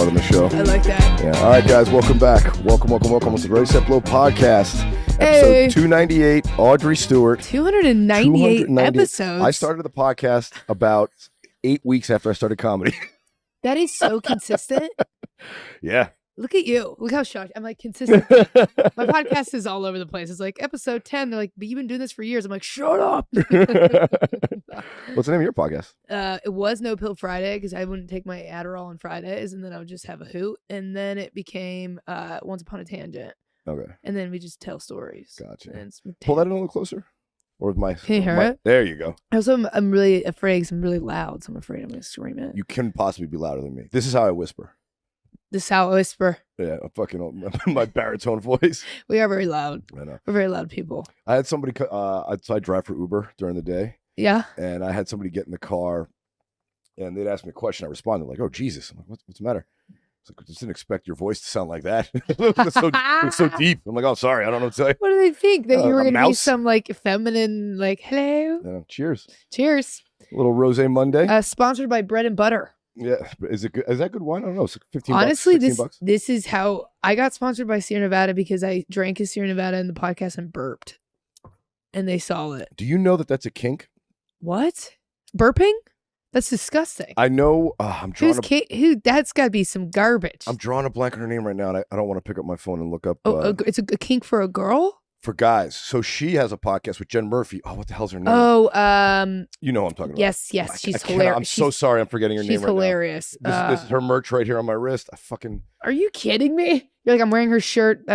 on the show. I like that. Yeah. All right, guys, welcome back. Welcome. It's the Ready Set Blow podcast. Hey. Episode 298, Audrey Stewart. 298 episodes. I started the podcast about 8 weeks after I started comedy. That is so consistent. Yeah. Look at you. Look how shocked. I'm like, consistent. My podcast is all over the place. It's like episode 10. They're like, but you've been doing this for years. I'm like, shut up. What's the name of your podcast? It was No Pill Friday because I wouldn't take my Adderall on Fridays and then I would just have a hoot. And then it became Once Upon a Tangent. Okay. And then we just tell stories. Gotcha. And Pull that in a little closer. Or with my. Can you hear it? There you go. Also, I'm really afraid because I'm really loud. So I'm afraid I'm going to scream it. You couldn't possibly be louder than me. This is how I whisper. This is how I whisper. Yeah, I'm fucking my baritone voice. We are very loud. I know. We're very loud people. I had somebody, so I drive for Uber during the day. Yeah. And I had somebody get in the car and they'd ask me a question. I responded like, oh, Jesus. I'm like, what's the matter? It's like, I just didn't expect your voice to sound like that. It's so deep. I'm like, oh, sorry. I don't know what to say. What do they think? That you were going to be mouse? some like feminine, like, hello? Cheers. Cheers. A little Rose Monday. Sponsored by Bread and Butter. Yeah. Is it good? Is that good wine? I don't know. It's like 15 Honestly, bucks, 16 bucks. This is how I got sponsored by Sierra Nevada because I drank a Sierra Nevada in the podcast and burped. And they saw it. Do you know that that's a kink? What? Burping? That's disgusting. I know. I'm drawing that's got to be some garbage. I'm drawing a blank on her name right now, and I don't want to pick up my phone and look up. It's a kink for a girl? For guys. So she has a podcast with Jen Murphy. Oh, what the hell's her name? Oh, you know who I'm talking about. Yes, she's hilarious. I'm so sorry I'm forgetting her name right now. She's hilarious. This is her merch right here on my wrist. Are you kidding me? You're like, I'm wearing her shirt.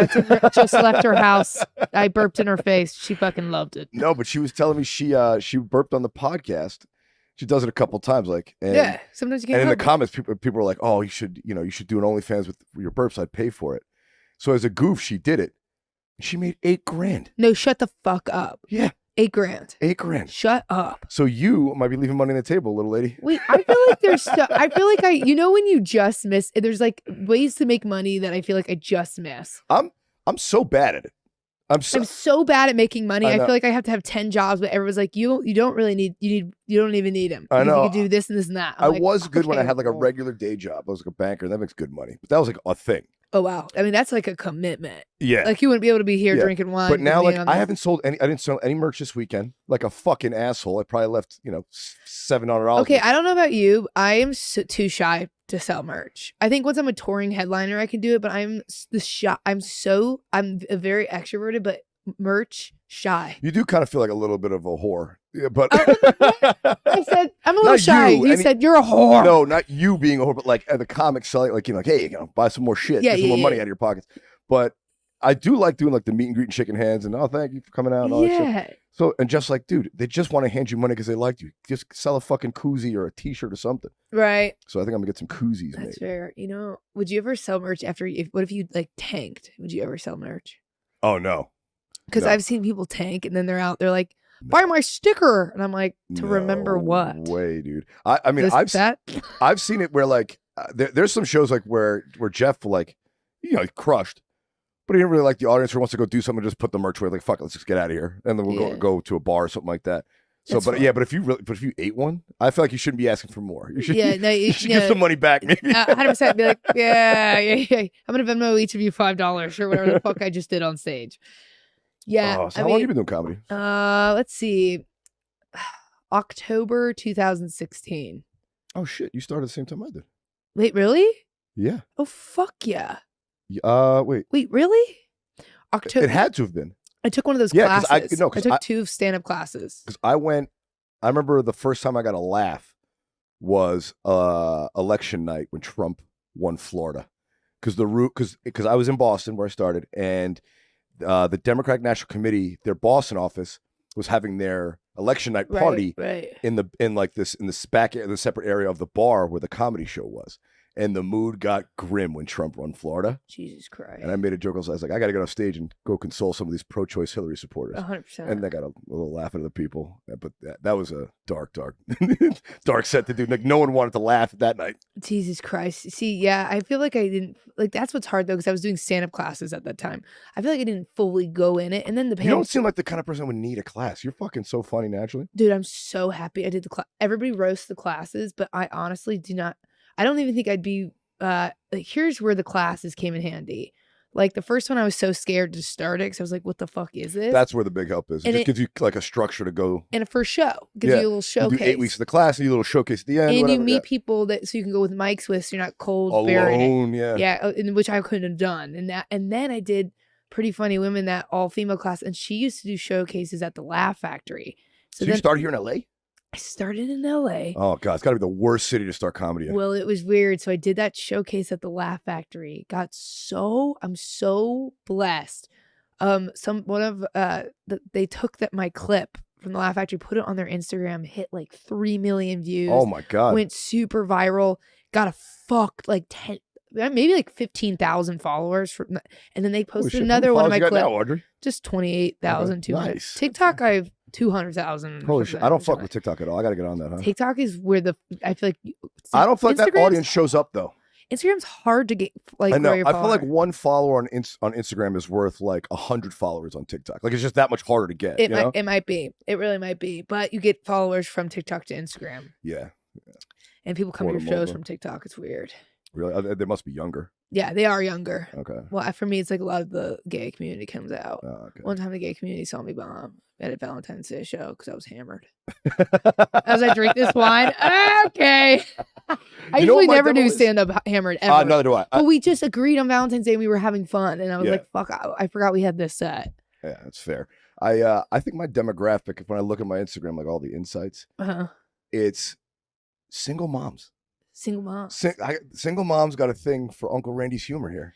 Just left her house. I burped in her face. She fucking loved it. No, but she was telling me she burped on the podcast. She does it a couple times, yeah. Sometimes you can't. And in the comments, people were like, "Oh, you should do an OnlyFans with your burps. I'd pay for it." So as a goof, she did it. She made $8,000. No, shut the fuck up. Yeah, $8,000. $8,000. Shut up. So you might be leaving money on the table, little lady. Wait, I feel like when you just miss. There's like ways to make money that I feel like I just miss. I'm so bad at it. I'm so bad at making money. I know. feel like I have to have 10 jobs, but everyone's like, you don't really need, you don't even need them. I know. You can do this and this and that. I was good when I had like a regular day job. I was like a banker. That makes good money. But that was like a thing. Oh, wow. I mean, that's like a commitment. Yeah. Like you wouldn't be able to be here drinking wine. But now like I didn't sell any merch this weekend. Like a fucking asshole. I probably left, $700. Okay, I don't know about you. I am too shy to sell merch. I think once I'm a touring headliner, I can do it, but I'm a very extroverted, but merch shy. You do kind of feel like a little bit of a whore. Yeah, but I said I'm a little shy. You said you're a whore. No, not you being a whore, but like the comics selling, like hey, buy some more shit, get some more money out of your pockets. But I do like doing like the meet and greet and shaking hands and thank you for coming out and all that shit. So and just like, dude, they just want to hand you money because they liked you. Just sell a fucking koozie or a T-shirt or something. Right. So I think I'm gonna get some koozies. That's fair. Would you ever sell merch what if you like tanked? Would you ever sell merch? Oh no. Because I've seen people tank and then they're like, buy my sticker. And I'm like, remember what? Way, dude. I mean, I've seen it where like, there's some shows like where Jeff he crushed, but he didn't really like the audience or wants to go do something, just put the merch away. Like, fuck it, let's just get out of here. And then we'll go to a bar or something like that. So, That's but fun. yeah, but if you ate one, I feel like you shouldn't be asking for more. You should, you should yeah. give some money back, maybe. 100%. Be like, yeah. I'm going to Venmo each of you $5 or whatever the fuck I just did on stage. Yeah. So how long have you been doing comedy? Let's see. October 2016. Oh shit! You started the same time I did. Wait, really? Yeah. Oh fuck yeah. Wait. Wait, really? October. It had to have been. I took one of those classes. I took 2 stand-up classes. Because I remember the first time I got a laugh was election night when Trump won Florida. Because I was in Boston where I started, and the Democratic National Committee, their Boston office, was having their election night party in the separate area of the bar where the comedy show was. And the mood got grim when Trump won Florida. Jesus Christ. And I made a joke. I was like, I got to get off stage and go console some of these pro-choice Hillary supporters. 100%. And I got a little laugh out of the people. But that was a dark set to do. Like, no one wanted to laugh that night. Jesus Christ. See, yeah, I feel like I didn't, that's what's hard though, because I was doing stand-up classes at that time. I feel like I didn't fully go in it. And then You don't seem like the kind of person who would need a class. You're fucking so funny naturally. Dude, I'm so happy I did the class. Everybody roasts the classes, but I honestly do not. I don't even think I'd be like, here's where the classes came in handy. Like the first one, I was so scared to start it because I was like, "What the fuck is this?" That's where the big help is. It And just gives you like a structure to go. And a first show gives you a little You showcase. do 8 weeks of the class, and you a little showcase at the end. And whatever, you meet people that so you can go with mics with, so you're not cold alone. Yeah. Yeah, which I couldn't have done. And then I did Pretty Funny Women, that all female class, and she used to do showcases at the Laugh Factory. So you started here in LA? I started in LA. Oh god, it's got to be the worst city to start comedy in. Well, it was weird. So I did that showcase at the Laugh Factory. I'm so blessed. They took my clip from the Laugh Factory, put it on their Instagram, hit like 3 million views. Oh my god. Went super viral. Got a like 10, maybe like 15,000 followers and then they posted another one of my clips. Now, Audrey? Just 28,200. Nice. TikTok, I have 200,000. Holy shit! I don't fuck with TikTok at all. I got to get on that. Huh? TikTok is where I feel like I don't feel like that audience shows up though. Instagram's hard to get like. I know. I feel like one follower on Instagram is worth like 100 followers on TikTok. Like it's just that much harder to get. It might be. It really might be. But you get followers from TikTok to Instagram. Yeah. And people come to your shows from TikTok. It's weird. Really? They must be younger. Yeah, they are younger. Okay. Well, for me, it's like a lot of the gay community comes out. Oh, okay. One time, the gay community saw me bomb at a Valentine's Day show because I was hammered. As I drink this wine, okay. I usually never do stand up hammered ever. Neither do I. But we just agreed on Valentine's Day and we were having fun, and I was like, "Fuck, I forgot we had this set." Yeah, that's fair. I think my demographic, when I look at my Instagram, like all the insights, it's single moms. Single moms. Single moms got a thing for Uncle Randy's humor here.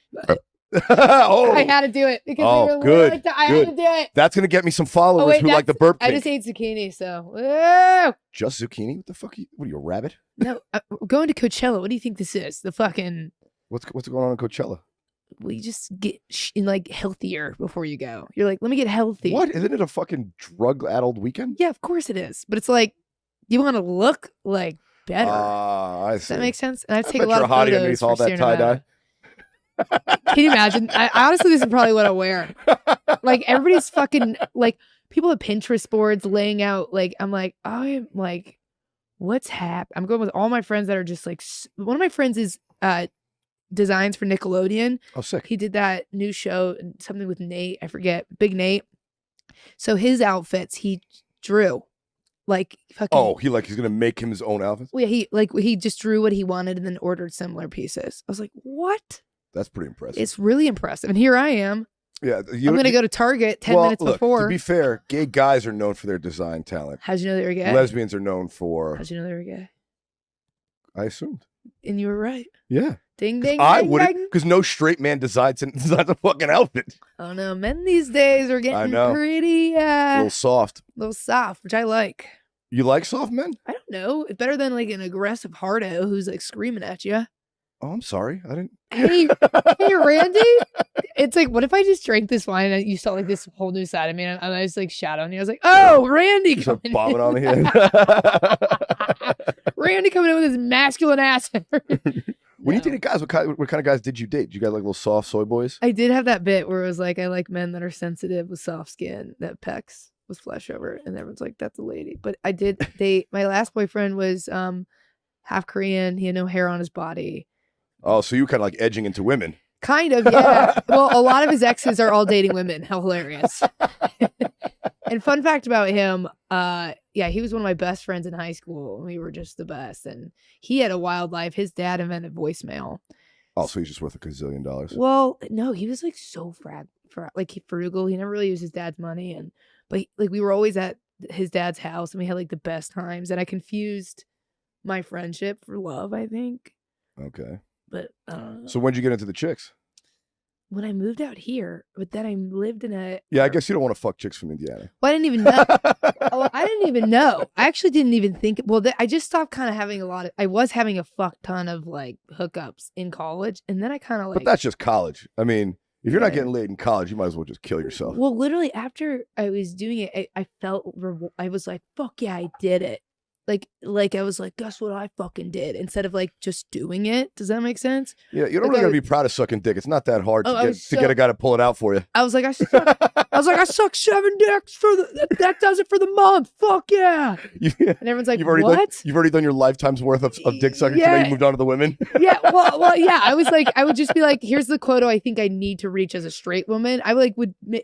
Oh, I had to do it because they were good. Like I had to do it. That's gonna get me some followers who like the burp. I just ate zucchini, so woo! Just zucchini? What the fuck? What are you, a rabbit? No, I'm going to Coachella. What do you think this is? The fucking what's going on in Coachella? Well, you just get like healthier before you go. You're like, let me get healthy. What? Isn't it a fucking drug-addled weekend? Yeah, of course it is. But it's like you want to look like better. I see. Does that make sense? And I take bet a lot of hottie photos underneath all that tie-dye. Can you imagine? Honestly, this is probably what I wear. Like everybody's fucking like people at Pinterest boards laying out. Like I'm like, what's happening? I'm going with all my friends that are just like. One of my friends is designs for Nickelodeon. Oh, sick. He did that new show, something with Nate. I forget. Big Nate. So his outfits he drew. Like fucking. He's gonna make him his own outfits. Well, yeah, he just drew what he wanted and then ordered similar pieces. I was like, what? That's pretty impressive. It's really impressive. And here I am. Yeah, I'm going to go to Target 10 minutes before. To be fair, gay guys are known for their design talent. How'd you know they were gay? Lesbians are known for. How'd you know they were gay? I assumed. And you were right. Yeah. Ding, ding, I ding, wouldn't, ding. because no straight man designs a fucking outfit. Oh no, men these days are getting pretty a little soft, which I like. You like soft men? I don't know. It's better than like an aggressive hardo who's like screaming at you. Oh, I'm sorry. I didn't. Hey, Randy. It's like, what if I just drank this wine and you saw like this whole new side of me and I was like shadowing you? I was like, oh, Randy coming bobbing on the head. Randy coming in with his masculine ass. When you dated guys, what kind of guys did you date? Did you guys like little soft soy boys? I did have that bit where it was like, I like men that are sensitive with soft skin, that pecs with flesh over it. And everyone's like, that's a lady. But I did date, my last boyfriend was half Korean. He had no hair on his body. Oh, so you were kind of like edging into women. Kind of, yeah. Well, a lot of his exes are all dating women. How hilarious. And fun fact about him, he was one of my best friends in high school. We were just the best. And he had a wild life. His dad invented voicemail. Oh, so he's just worth $1 gazillion. Well, no, he was like so frugal. He never really used his dad's money. But we were always at his dad's house and we had like the best times. And I confused my friendship for love, I think. Okay. But so when'd you get into the chicks? When I moved out here, but then I lived in a. Yeah, I guess you don't want to fuck chicks from Indiana. Well, I didn't even know. I didn't even know. I actually didn't even think. Well, I just stopped kind of having I was having a fuck ton of like hookups in college, and then I kind of like. But that's just college. I mean, if you're not getting laid in college, you might as well just kill yourself. Well, literally after I was doing it, I felt I was like, "Fuck yeah, I did it." Like I was like, guess what I fucking did, instead of like just doing it. Does that make sense? Yeah, you don't really gotta be proud of sucking dick. It's not that hard to get a guy to pull it out for you. I was like, I was like, I suck 7 dicks for that does it for the month. Fuck yeah. And everyone's like, what? You've already done your lifetime's worth of dick sucking. Yeah. So now you moved on to the women. Yeah. Well, yeah. I was like, I would just be like, here's the quota I think I need to reach as a straight woman. I would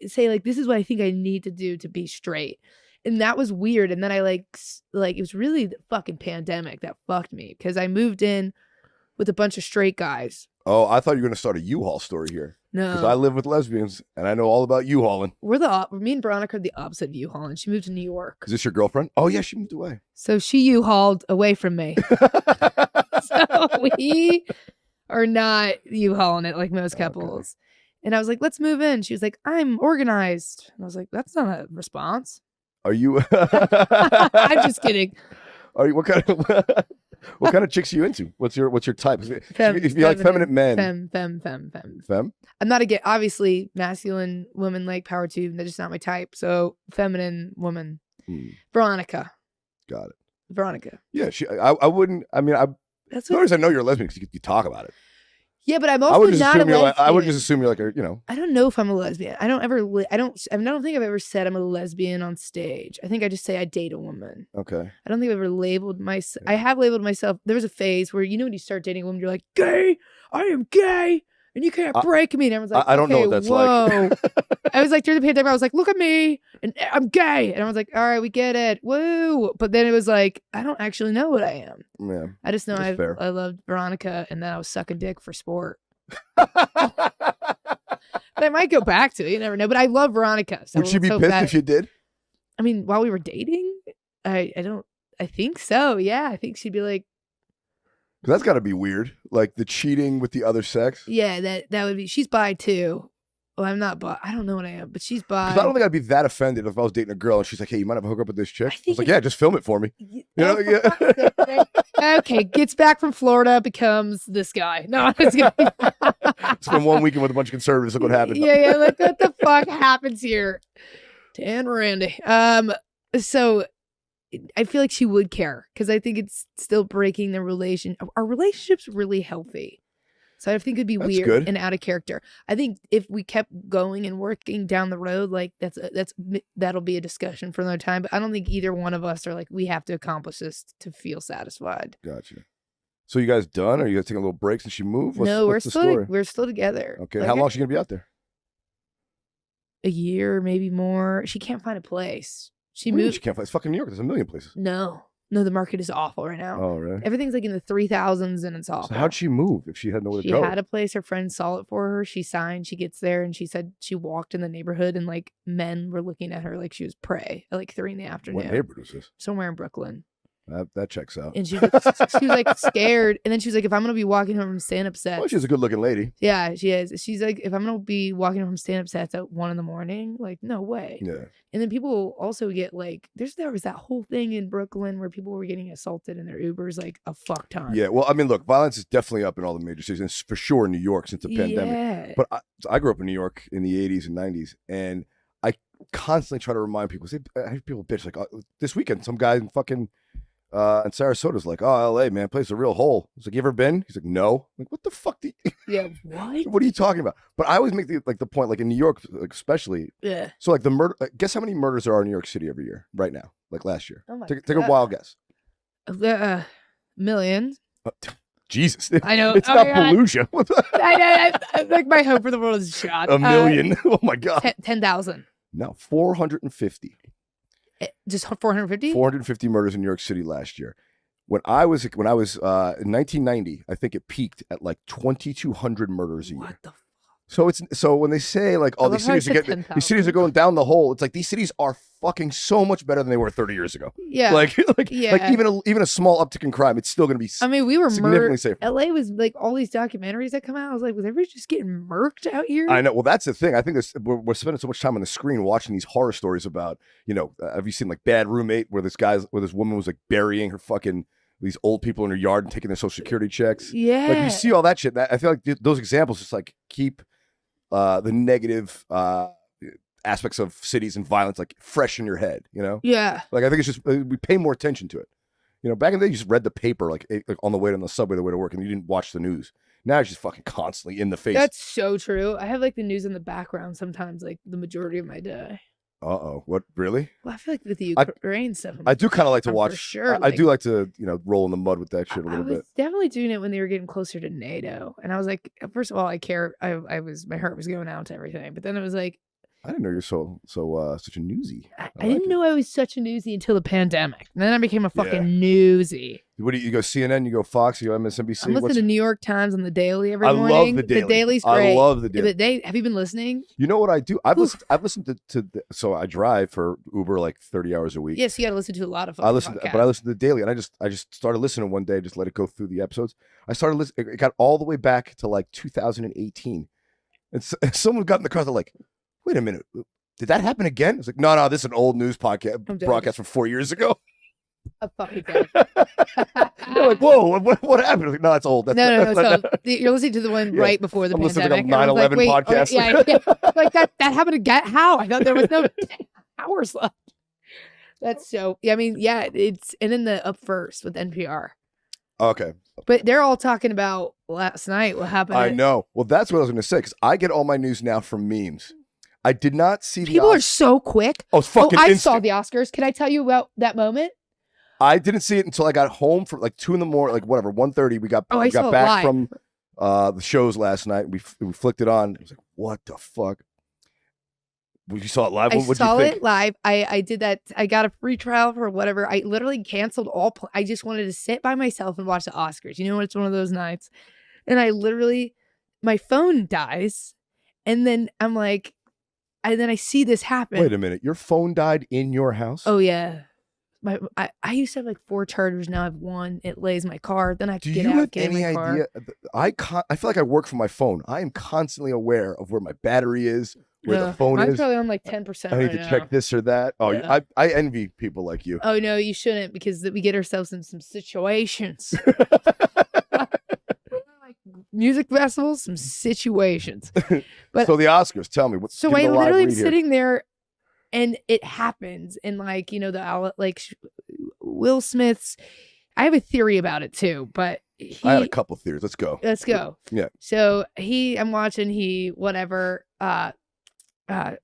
say like, this is what I think I need to do to be straight. And that was weird. And then I like it was really the fucking pandemic that fucked me because I moved in with a bunch of straight guys. Oh, I thought you were going to start a U-Haul story here. No. Because I live with lesbians and I know all about U-Hauling. Me and Veronica are the opposite of U-Hauling. She moved to New York. Is this your girlfriend? Oh, yeah, she moved away. So she U-Hauled away from me. So we are not U-Hauling it like most couples. Okay. And I was like, let's move in. She was like, I'm organized. And I was like, that's not a response. Are you? I'm just kidding. Are you? What kind of chicks are you into? What's your type? If you like feminine men. Femme. I'm not obviously masculine women like power tube. They're just not my type. So feminine woman. Veronica. Got it. Veronica. Yeah, I wouldn't. I mean, that's what. I know you're a lesbian because you talk about it. Yeah, but I'm also not a lesbian. I would just assume you're like I don't know if I'm a lesbian. I don't think I've ever said I'm a lesbian on stage. I think I just say I date a woman. Okay. I don't think I've ever labeled myself. I have labeled myself. There was a phase where when you start dating a woman, you're like, gay. I am gay, and you can't break me. And everyone's like, I don't know what that's like. I was like during the pandemic, I was like, look at me, and I'm gay, and I was like, all right, we get it, woo. But then it was like, I don't actually know what I am. Yeah. I just know I loved Veronica, and then I was sucking dick for sport. But I might go back to it. You never know. But I love Veronica. So would she be pissed if you did? I mean, while we were dating, I think so. Yeah, I think she'd be like, because that's got to be weird, like the cheating with the other sex. Yeah, that would be. She's bi too. Well, I'm not bi. I don't know what I am, but she's bi. Because I don't think I'd be that offended if I was dating a girl and she's like, "Hey, you might have a hook up with this chick." I was like, "Yeah, just film it for me." Okay, gets back from Florida, becomes this guy. No, it's gonna spend 1 weekend with a bunch of conservatives. Look what happened. Yeah. Look what the fuck happens here. Dan Randy. So I feel like she would care because I think it's still breaking the relation. Our relationship's really healthy. So I think it'd be weird and out of character. I think if we kept going and working down the road, like that'll be a discussion for another time. But I don't think either one of us are like, we have to accomplish this to feel satisfied. Gotcha. So you guys done? Or you guys taking a little break since she moved? We're still together. Okay. Like, how long is she gonna be out there? A year, maybe more. She can't find a place. She moved. She can't find. It's fucking New York. There's a million places. No, the market is awful right now. Oh, right. Everything's like in the 3,000s and it's awful. So how'd she move if she had nowhere to go? She had a place. Her friend saw it for her. She signed. She gets there and she said she walked in the neighborhood and like men were looking at her like she was prey at like 3 PM. What neighborhood was this? Somewhere in Brooklyn. That checks out. And she was like scared. And then she was like, if I'm going to be walking home from stand-up sets. Well, she's a good-looking lady. Yeah, she is. She's like, if I'm going to be walking home from stand-up sets at 1 AM, like, no way. Yeah. And then people also get like, there was that whole thing in Brooklyn where people were getting assaulted in their Ubers like a fuck ton. Yeah, well, I mean, look, violence is definitely up in all the major cities, and for sure in New York since the pandemic. But I grew up in New York in the 80s and 90s, and I constantly try to remind people, I hear people bitch like, this weekend, some guy in fucking... and Sarasota's like, oh, LA, man, place a real hole. I was like, you ever been? He's like, no. I'm like, what the fuck do you... Yeah, what? What are you talking about? But I always make the point, like in New York, like, especially. Yeah. So like the murder, guess how many murders there are in New York City every year right now? Like last year. Oh my Take a wild guess. Millions. Jesus. I know. It's not Fallujah. I like my hope for the world is shot. A million. Oh my God. 10,000. No, 450. Just 450? 450 murders in New York City last year. When I was in 1990, I think it peaked at like 2,200 murders a year. What the fuck? So when they say like, oh, these cities are going down the hole, it's like these cities are fucking so much better than they were 30 years ago. Yeah. Like even a small uptick in crime, it's still going to be. I mean, we were significantly safer. LA was like all these documentaries that come out. I was like, was everybody just getting murked out here? I know. Well, that's the thing. I think we're spending so much time on the screen watching these horror stories about, have you seen like Bad Roommate where this woman was like burying her fucking these old people in her yard and taking their social security checks? Yeah. Like you see all that shit. I feel like those examples just like keep the negative aspects of cities and violence like fresh in your head, Yeah. Like I think it's just we pay more attention to it. Back in the day, you just read the paper like on the way on the subway, the way to work, and you didn't watch the news. Now it's just fucking constantly in the face. That's so true. I have like the news in the background sometimes, like the majority of my day. What, really? Well, I feel like with the Ukraine stuff, I do kind of like to watch. for sure. I do like to, roll in the mud with that shit a little bit. I was definitely doing it when they were getting closer to NATO, and I was like, first of all, I care. My heart was going out to everything, but then it was like, I didn't know you're such a newsie. I didn't know I was such a newsie until the pandemic. And then I became a fucking Yeah. newsie. What do you go CNN? You go Fox? You go MSNBC? I'm listening to New York Times on the Daily every I morning. love the Daily. The Daily's great. I love the Daily. Have you been listening? You know what I do? I've listened to so I drive for Uber like 30 hours a week. Yes, you got to listen to a lot of But I podcasts. listen to the Daily, and I just started listening one day, just let it go through the episodes. I started listening. It got all the way back to like 2018, and someone got in the car. They're like, "Wait a minute, did that happen again?" It's like, no, this is an old news podcast broadcast from 4 years ago. I'm fucking dead. They're like, "Whoa, what happened?" Like, no, it's old. No. So you're listening to the one right before the I'm pandemic. listening to 9/11 podcast. Yeah. Like that happened again. How? I thought there was no hours left. That's so. I mean, yeah, it's and then the Up First with NPR. Okay. But they're all talking about last night. What happened? I know. Well, that's what I was going to say because I get all my news now from memes. I did not see People are so quick. Oh, it's fucking I instant. saw the Oscars. Can I tell you about that moment? I didn't see it until I got home for like 2 a.m, like whatever, 1:30. We got back from the shows last night. We flicked it on. It was like, what the fuck? You saw it live? I What'd saw you think? it live. I did that. I got a free trial for whatever. I literally canceled all. I just wanted to sit by myself and watch the Oscars. You know, it's one of those nights. And I literally, my phone dies. And then I'm like, and then I see this happen. Wait a minute. Your phone died in your house? Oh, yeah. I used to have like 4 chargers. Now I have 1. It lays in my car. Then I have to get out, get in my car. Do you have any idea? I feel like I work for my phone. I am constantly aware of where my battery is, where the phone mine's is. probably on like 10% I need to check this or that. Oh, Yeah. I envy people like you. Oh, no, you shouldn't because we get ourselves in some situations. Like music festivals, some situations. But so the Oscars, tell me. So I literally am sitting there and it happens. And like, Will Smith's, I have a theory about it too, but I had a couple theories. Let's go. Yeah. So I'm watching,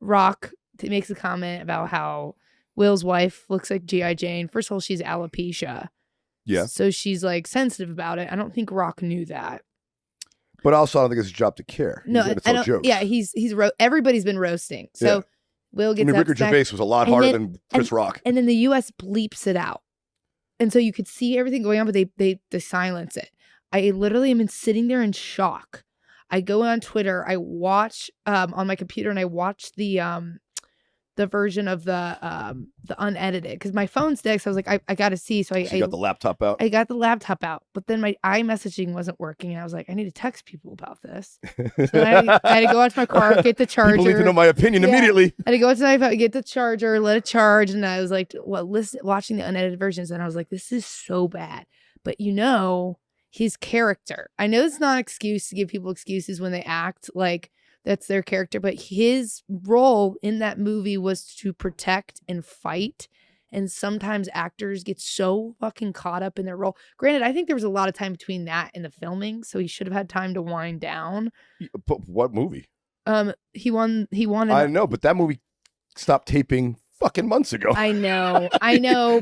Rock makes a comment about how Will's wife looks like G.I. Jane. First of all, she's alopecia. Yeah. So she's like sensitive about it. I don't think Rock knew that. But also, I don't think it's his job to care. No, I don't. Jokes. Yeah, everybody's been roasting. So Yeah. Will gets Ricky Gervais was a lot harder than Chris Rock. And then the U.S. bleeps it out. And so you could see everything going on, but they silence it. I literally am sitting there in shock. I go on Twitter, I watch on my computer, and I watch the version of the unedited because my phone's dead. So I was like, I got to see. So you got the laptop out. I got the laptop out, but then my iMessaging wasn't working. And I was like, I need to text people about this. So I had to go out to my car, get the charger. People need to know my opinion immediately. I had to go out to my phone, get the charger, let it charge, and I was like, watching the unedited versions, and I was like, this is so bad. But his character. I know it's not an excuse to give people excuses when they act like that's their character, but his role in that movie was to protect and fight. And sometimes actors get so fucking caught up in their role. Granted, I think there was a lot of time between that and the filming, so he should have had time to wind down. But what movie? He won. I know, but that movie stopped taping fucking months ago. I know.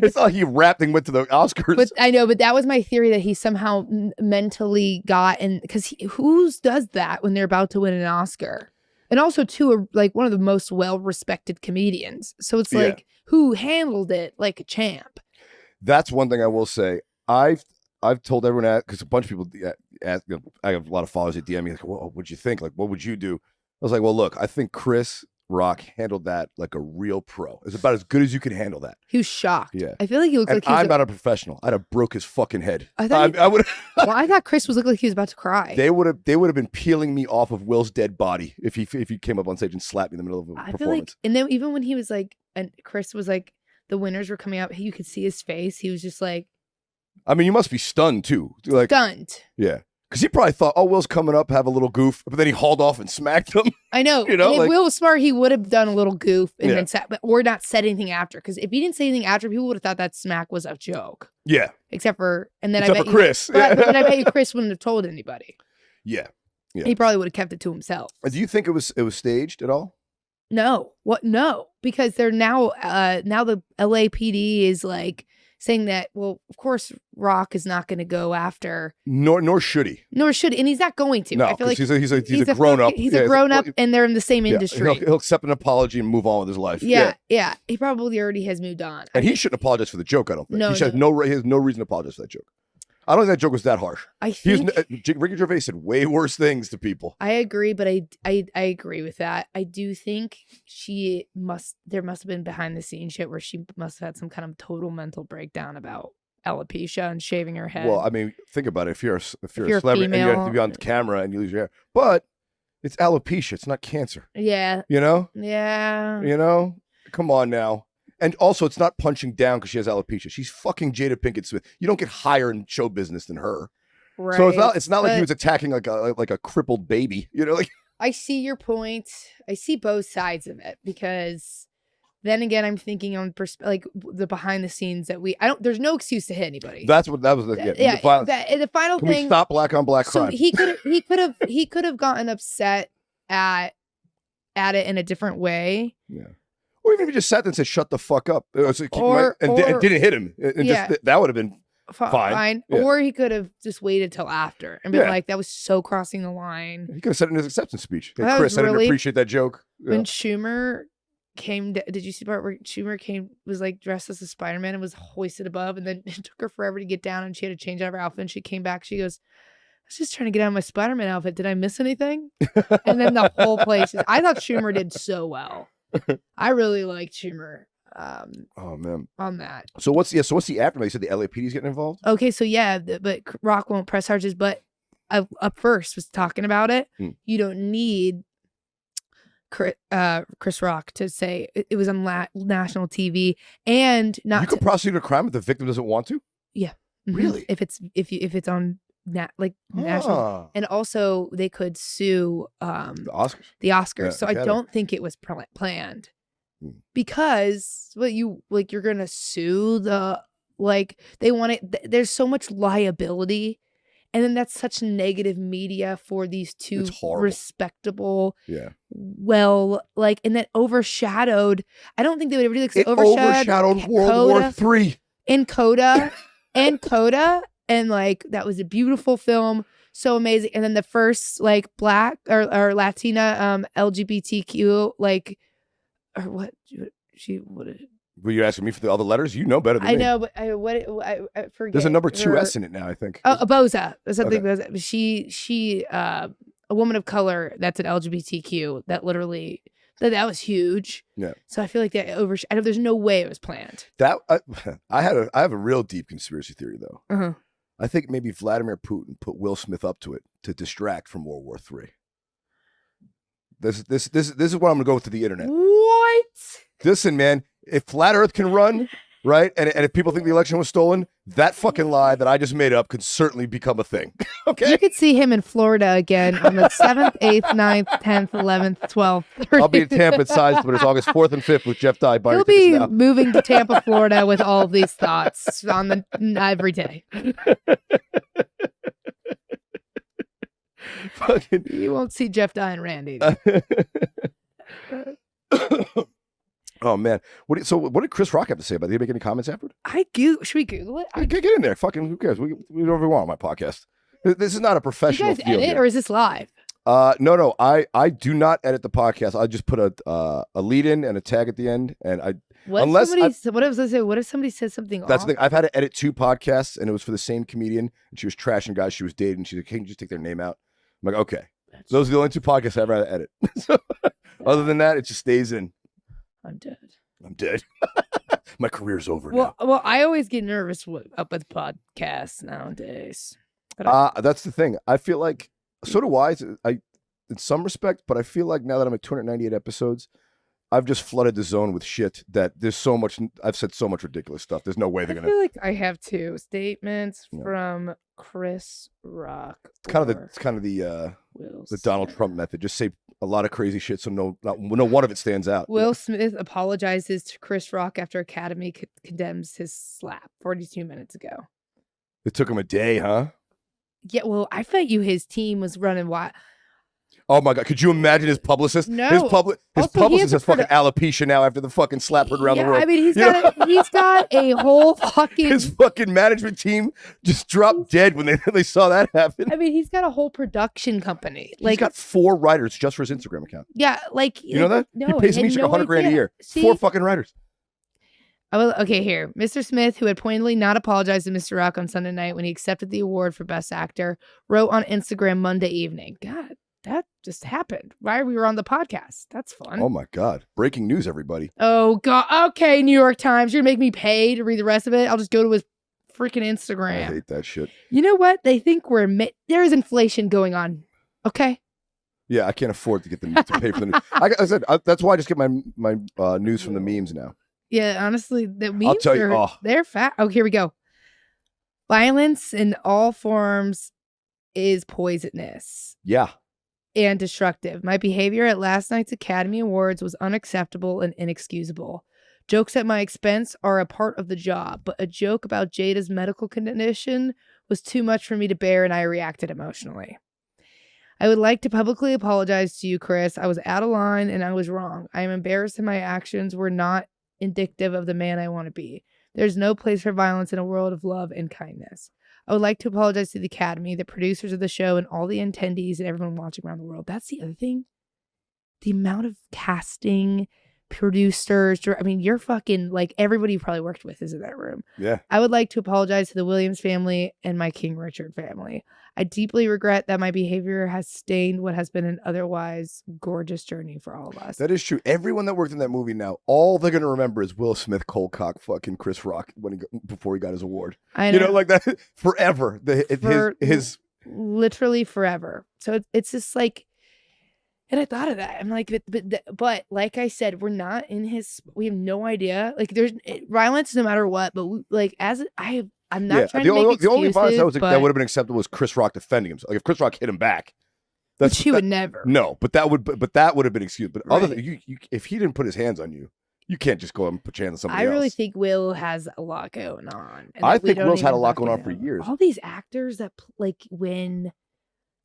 It's not like he wrapped and went to the Oscars. But I know, but that was my theory that he somehow mentally got, and because who does that when they're about to win an Oscar? And also, too, like one of the most well-respected comedians. So it's like, who handled it like a champ? That's one thing I will say. I've told everyone, because a bunch of people ask, I have a lot of followers that DM me, like, well, what'd you think? Like, what would you do? I was like, well, look, I think Chris Rock handled that like a real pro. It's about as good as you can handle that. He was shocked. Yeah. I feel like he looked like he was I'm not a professional. I'd have broke his fucking head. I would. Well, I thought Chris was looking like he was about to cry. They would have been peeling me off of Will's dead body if he came up on stage and slapped me in the middle of a performance. Feel like, and then even when he was like, and Chris was like, the winners were coming out, you could see his face. He was just like, I mean, you must be stunned too. Like, stunned. Yeah. Because he probably thought, oh, Will's coming up, have a little goof, but then he hauled off and smacked him. I know. You know, and if Will was smart, he would have done a little goof and then or not said anything after. Because if he didn't say anything after, people would have thought that smack was a joke. Yeah. Except for Chris. But then I bet you Chris wouldn't have told anybody. Yeah. Yeah. He probably would have kept it to himself. Do you think it was staged at all? No. What? No, because they're now the LAPD is like saying that, well, of course, Rock is not going to go after. Nor should he. Nor should, and he's not going to. No, I feel like he's a grown up. He's a grown up, and they're in the same industry. He'll accept an apology and move on with his life. Yeah. He probably already has moved on. And he shouldn't apologize for the joke. I don't think. He has no reason to apologize for that joke. I don't think that joke was that harsh. I think Ricky Gervais said way worse things to people. I agree, but I agree with that. I do think there must have been behind the scenes shit where she must have had some kind of total mental breakdown about alopecia and shaving her head. Well, I mean, think about it. If you're a celebrity and you have to be on camera and you lose your hair, but it's alopecia. It's not cancer. Yeah. You know? Yeah. You know? Come on now. And also, it's not punching down because she has alopecia. She's fucking Jada Pinkett Smith. You don't get higher in show business than her. Right. So it's not like he was attacking like a crippled baby. You know, like. I see your point. I see both sides of it because then again, I'm thinking on like the behind the scenes that there's no excuse to hit anybody. That was the final Can thing. We stop black on black crime? So he could have gotten upset at it in a different way. Yeah. Or even if he just sat there and said, "Shut the fuck up," and didn't hit him, that would have been fine. Yeah. Or he could have just waited till after and been like, "That was so crossing the line." He could have said it in his acceptance speech. Hey, Chris, I didn't appreciate that joke. When Schumer came, did you see the part where Schumer was like dressed as a Spider-Man and was hoisted above, and then it took her forever to get down, and she had to change out of her outfit. And she came back, she goes, "I was just trying to get out of my Spider-Man outfit. Did I miss anything?" And then the whole place. I thought Schumer did so well. I really liked Schumer. Oh man, on that. So what's the aftermath? You said the LAPD's getting involved. Okay, so yeah, but Rock won't press charges. But up first was talking about it. You don't need Chris Rock to say it was on national TV and not. You could prosecute a crime if the victim doesn't want to. Yeah, really. If it's on. National, and also they could sue the Oscars. Yeah, so I don't think it was planned because you're gonna sue they want it. There's so much liability, and then that's such negative media for these two respectable. Yeah. Well, and then overshadowed. I don't think they would ever do that. Overshadowed World War III and Coda and Coda. And that was a beautiful film, so amazing. And then the first black or Latina LGBTQ or what she would. Were you asking me for all the letters? You know better than me. I know, but I forget. There's a number 2S in it now, I think. Oh, Boza. Something. Okay. She a woman of color that's an LGBTQ that literally. That was huge. Yeah. So I feel like that I know there's no way it was planned. I have a real deep conspiracy theory though. Uh-huh. I think maybe Vladimir Putin put Will Smith up to it to distract from World War III. This is what I'm gonna go with to the internet. What? Listen, man, if Flat Earth can run, right, and if people think the election was stolen, that fucking lie that I just made up could certainly become a thing. Okay. You could see him in Florida again on the 7th, 8th, 9th, 10th, 11th, 12th. 13th. I'll be in Tampa at Science Twitters August 4th and 5th with Jeff Dye. He'll be moving to Tampa, Florida with all of these thoughts on every day. You won't see Jeff Dye and Randy. Oh man, what did Chris Rock have to say about it? Did he make any comments afterward? Should we Google it? Get in there. Fucking who cares? We do whatever we want on my podcast. This is not a professional. You guys edit or is this live? No. I do not edit the podcast. I just put a lead in and a tag at the end, and what if somebody says something? That's the thing. I've had to edit 2 podcasts, and it was for the same comedian, and she was trashing guys she was dating. She's like, "Can you just take their name out?" I'm like, "Okay." Those are the only 2 podcasts I ever had to edit. So, other than that, it just stays in. I'm dead. My career's over now. Well, I always get nervous up with podcasts nowadays. That's the thing. I feel like, so do I in some respect, but I feel like now that I'm at 298 episodes, I've just flooded the zone with shit that there's so much. I've said so much ridiculous stuff. There's no way they're gonna. I feel like I have 2 statements from Chris Rock. It's kind of the Donald Trump method. Just say a lot of crazy shit, so no one of it stands out. Will Smith apologizes to Chris Rock after Academy condemns his slap 42 minutes ago. It took him a day, huh? Yeah, well, I bet you his team was running wild. Oh my God! Could you imagine his publicist? No. His Also, he publicist has has fucking alopecia now after the fucking slap her around the world. I mean, he's You know? he's got a whole fucking. His fucking management team just dropped dead when they saw that happen. I mean, he's got a whole production company. He's got 4 writers just for his Instagram account. Yeah, like you know that? No, he pays me $100,000 a year. See? 4 fucking writers. Okay, here. Mr. Smith, who had pointedly not apologized to Mr. Rock on Sunday night when he accepted the award for Best Actor, wrote on Instagram Monday evening. God, that just happened. Why we were on the podcast? That's fun. Oh my God. Breaking news, everybody. Oh God. Okay, New York Times. You're gonna make me pay to read the rest of it? I'll just go to his freaking Instagram. I hate that shit. You know what? They think there is inflation going on. Okay. Yeah, I can't afford to get to pay for the news. I said that's why I just get my news from the memes now. Yeah, honestly, the memes I'll tell you, they're fat. Oh, here we go. Violence in all forms is poisonous. Yeah. And destructive. My behavior at last night's Academy Awards was unacceptable and inexcusable. Jokes at my expense are a part of the job, but a joke about Jada's medical condition was too much for me to bear, and I reacted emotionally. I would like to publicly apologize to you, Chris. I was out of line and I was wrong. I am embarrassed and my actions were not indicative of the man I want to be. There's no place for violence in a world of love and kindness. I would like to apologize to the Academy, the producers of the show, and all the attendees and everyone watching around the world. That's the other thing. The amount of casting, producers, I mean, you're fucking, like, everybody you probably worked with is in that room. Yeah. I would like to apologize to the Williams family and my King Richard family. I deeply regret that my behavior has stained what has been an otherwise gorgeous journey for all of us. That is true. Everyone that worked in that movie now, all they're gonna remember is Will Smith cold cock fucking Chris Rock before he got his award. I know. You know, like that forever. His literally forever. So it's just like, and I thought of that. I'm like, but like I said, we're not in his. We have no idea. Like, there's violence no matter what. But I'm not trying to make excuses. The only violence that would have been acceptable was Chris Rock defending him. So, like, if Chris Rock hit him back, which he would never. No, but that would have been excused. But other than you, if he didn't put his hands on you, you can't just go and put your hands on somebody else. I really think Will has a lot going on. I think Will's had a lot going on for years. All these actors that like win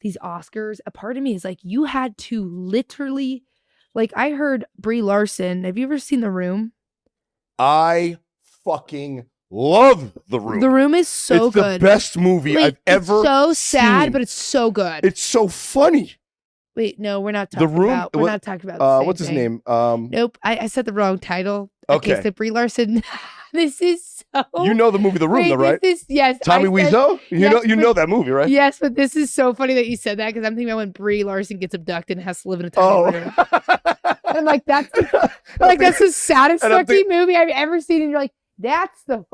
these Oscars, a part of me is like, you had to literally, like, I heard Brie Larson. Have you ever seen The Room? I fucking love The Room. The Room is so good. It's the best movie I've ever seen. It's so sad, seen. but it's so good. It's so funny. Wait, no, we're not talking about. We're not talking about. The same what's his thing. name? Nope, I said the wrong title. Okay, so Brie Larson. This is so. You know the movie The Room, though, right? Yes. Tommy Wiseau. You know that movie, right? Yes, but this is so funny that you said that because I'm thinking about when Brie Larson gets abducted and has to live in a tiny room. I'm like, that's the saddest fucking movie I've ever seen, and you're like, that's the.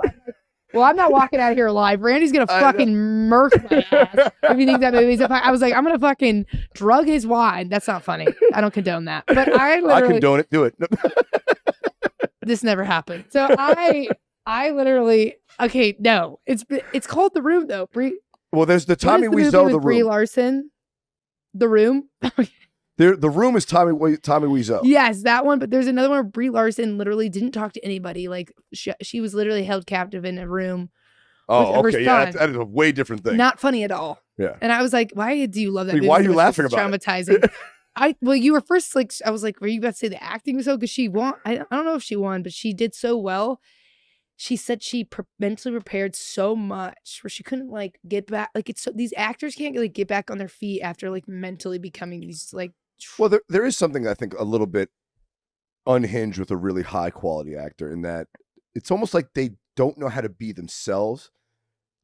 Well, I'm not walking out of here alive. Randy's gonna fucking murk my ass if you think that movie's. I was like, I'm gonna fucking drug his wine. That's not funny. I don't condone that. But I condone it. Do it. This never happened. So I literally. Okay, no, it's called The Room though. Well, there's the Tommy Wiseau, The Room. Brie Larson, The Room. The Room is Tommy Wiseau. Yes, that one. But there's another one where Brie Larson literally didn't talk to anybody. Like she was literally held captive in a room. Oh, okay. Yeah, that is a way different thing. Not funny at all. Yeah. And I was like, why do you love that movie? Why are you laughing about traumatizing. it? Well, you were first like, I was like, were you about to say the acting was so? Because she won. I don't know if she won, but she did so well. She said she mentally prepared so much where she couldn't like get back. Like these actors can't like get back on their feet after like mentally becoming these like. Well, there is something I think a little bit unhinged with a really high quality actor in that it's almost like they don't know how to be themselves.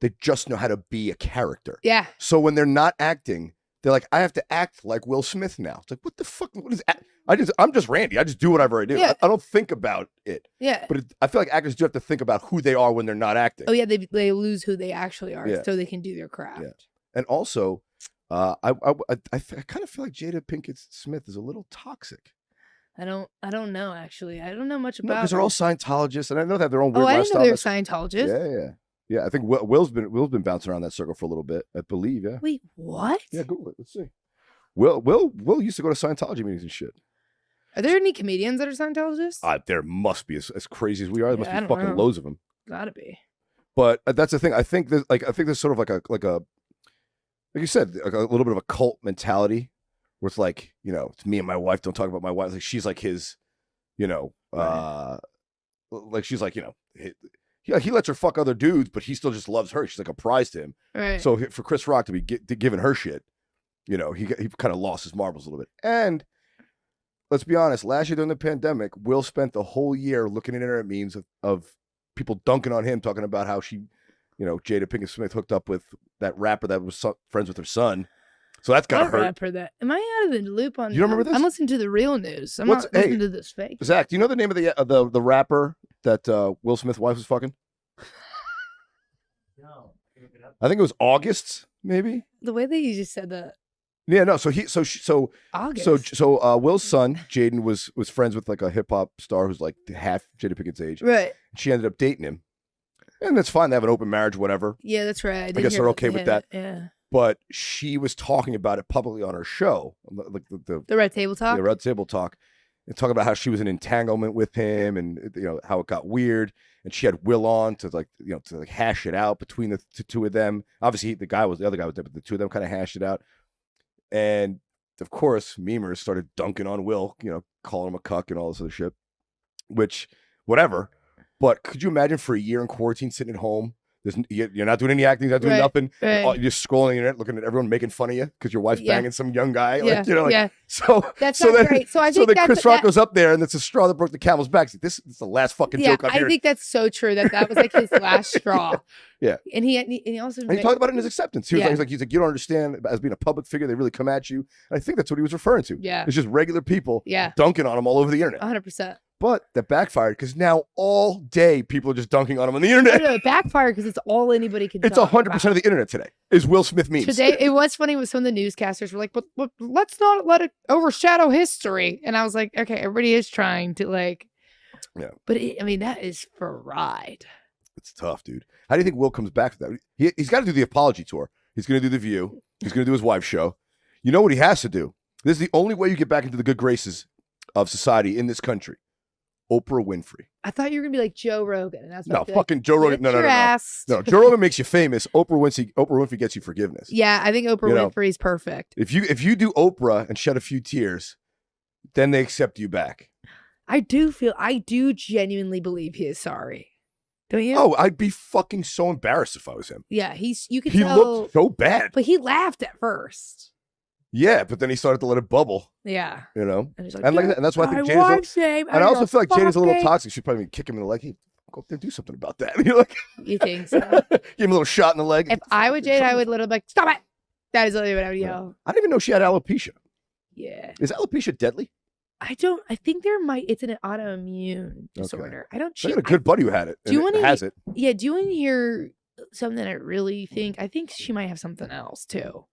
They just know how to be a character. Yeah. So when they're not acting, they're like, I have to act like Will Smith now. It's like, what the fuck? What is I'm just Randy. I just do whatever I do. Yeah. I don't think about it. Yeah. But I feel like actors do have to think about who they are when they're not acting. Oh yeah, they lose who they actually are, so they can do their craft. Yeah. And also, I kind of feel like Jada Pinkett Smith is a little toxic. I don't know actually. I don't know much about. Because they're all Scientologists, and I know they have their own weird lifestyle. I didn't know they're Scientologists. Yeah. I think Will's been bouncing around that circle for a little bit. I believe. Yeah. Wait, what? Yeah, Google it. Let's see. Will used to go to Scientology meetings and shit. Are there any comedians that are Scientologists? There must be, as crazy as we are. There must be fucking loads of them. Gotta be. But that's the thing. I think there's sort of like a like you said, like a little bit of a cult mentality where it's like, it's me and my wife, don't talk about my wife. Like she's like his, like she's like, he lets her fuck other dudes, but he still just loves her. She's like a prize to him. Right. So for Chris Rock to be giving her shit, he kind of lost his marbles a little bit. And let's be honest, last year during the pandemic, Will spent the whole year looking at internet memes of people dunking on him, talking about how she, Jada Pinkett Smith hooked up with that rapper that was friends with her son. So that's gotta hurt. Rapper that. Am I out of the loop on? You don't remember this? I'm listening to the real news. I'm not listening to this fake. Zach, do you know the name of the rapper that Will Smith's wife was fucking? No. I think it was August, maybe. The way that you just said that. Yeah, no. So August. Will's son, Jaden, was friends with like a hip hop star who's like half Jada Pinkett's age. Right. She ended up dating him, and that's fine. They have an open marriage, whatever. Yeah, that's right. I guess they're okay with that. Yeah. But she was talking about it publicly on her show, like The Red Table Talk. The Red Table Talk, and talking about how she was in entanglement with him, and how it got weird. And she had Will on to hash it out between the two of them. Obviously, the other guy was there, but the two of them kind of hashed it out. And of course, memers started dunking on Will, calling him a cuck and all this other shit. Which, whatever. But could you imagine for a year in quarantine, sitting at home? You're not doing any acting, you're not doing nothing. Right. You're just scrolling the internet, looking at everyone making fun of you because your wife's banging some young guy. Yeah. So that's not great. So I think then Chris Rock goes up there, and it's a straw that broke the camel's back. Like, this is the last fucking joke I'm hearing. I think that's so true. That was like his last straw. Yeah. And he also he talked about it in his acceptance. He was like, you don't understand, as being a public figure, they really come at you. And I think that's what he was referring to. Yeah. It's just regular people Yeah. dunking on him all over the internet. 100%. But that backfired because now all day people are just dunking on him on the internet. No, it backfired because it's all anybody can. It's 100% of the internet today is Will Smith memes. Today, it was funny with some of the newscasters were like, but let's not let it overshadow history. And I was like, okay, everybody is trying to Yeah. But that is fried. It's tough, dude. How do you think Will comes back from that? He's got to do the apology tour. He's going to do The View. He's going to do his wife's show. You know what he has to do? This is the only way you get back into the good graces of society in this country. Oprah Winfrey. I thought you were gonna be like Joe Rogan, and that's no fucking Joe Rogan. No. No, Joe Rogan makes you famous. Oprah Winfrey gets you forgiveness. Yeah, I think Oprah Winfrey is perfect. If you do Oprah and shed a few tears, then they accept you back. I do genuinely believe he is sorry. Don't you? Oh, I'd be fucking so embarrassed if I was him. Yeah, you could he tell. He looked so bad. But he laughed at first. Yeah, but then he started to let it bubble. Yeah. And he's like, and that's why I think Jada's and I also feel like Jada's a little toxic. She'd probably kick him in the leg. Hey, go up there and do something about that. And you're like, you think so? Give him a little shot in the leg. If I were Jada, I would literally be like, stop it. That is literally what I would yell. I didn't even know she had alopecia. Yeah. Is alopecia deadly? I think it's an autoimmune disorder. Okay. I got a good buddy who had it. Do you want to has it? Yeah. Do you want to hear something I really think? I think she might have something else too.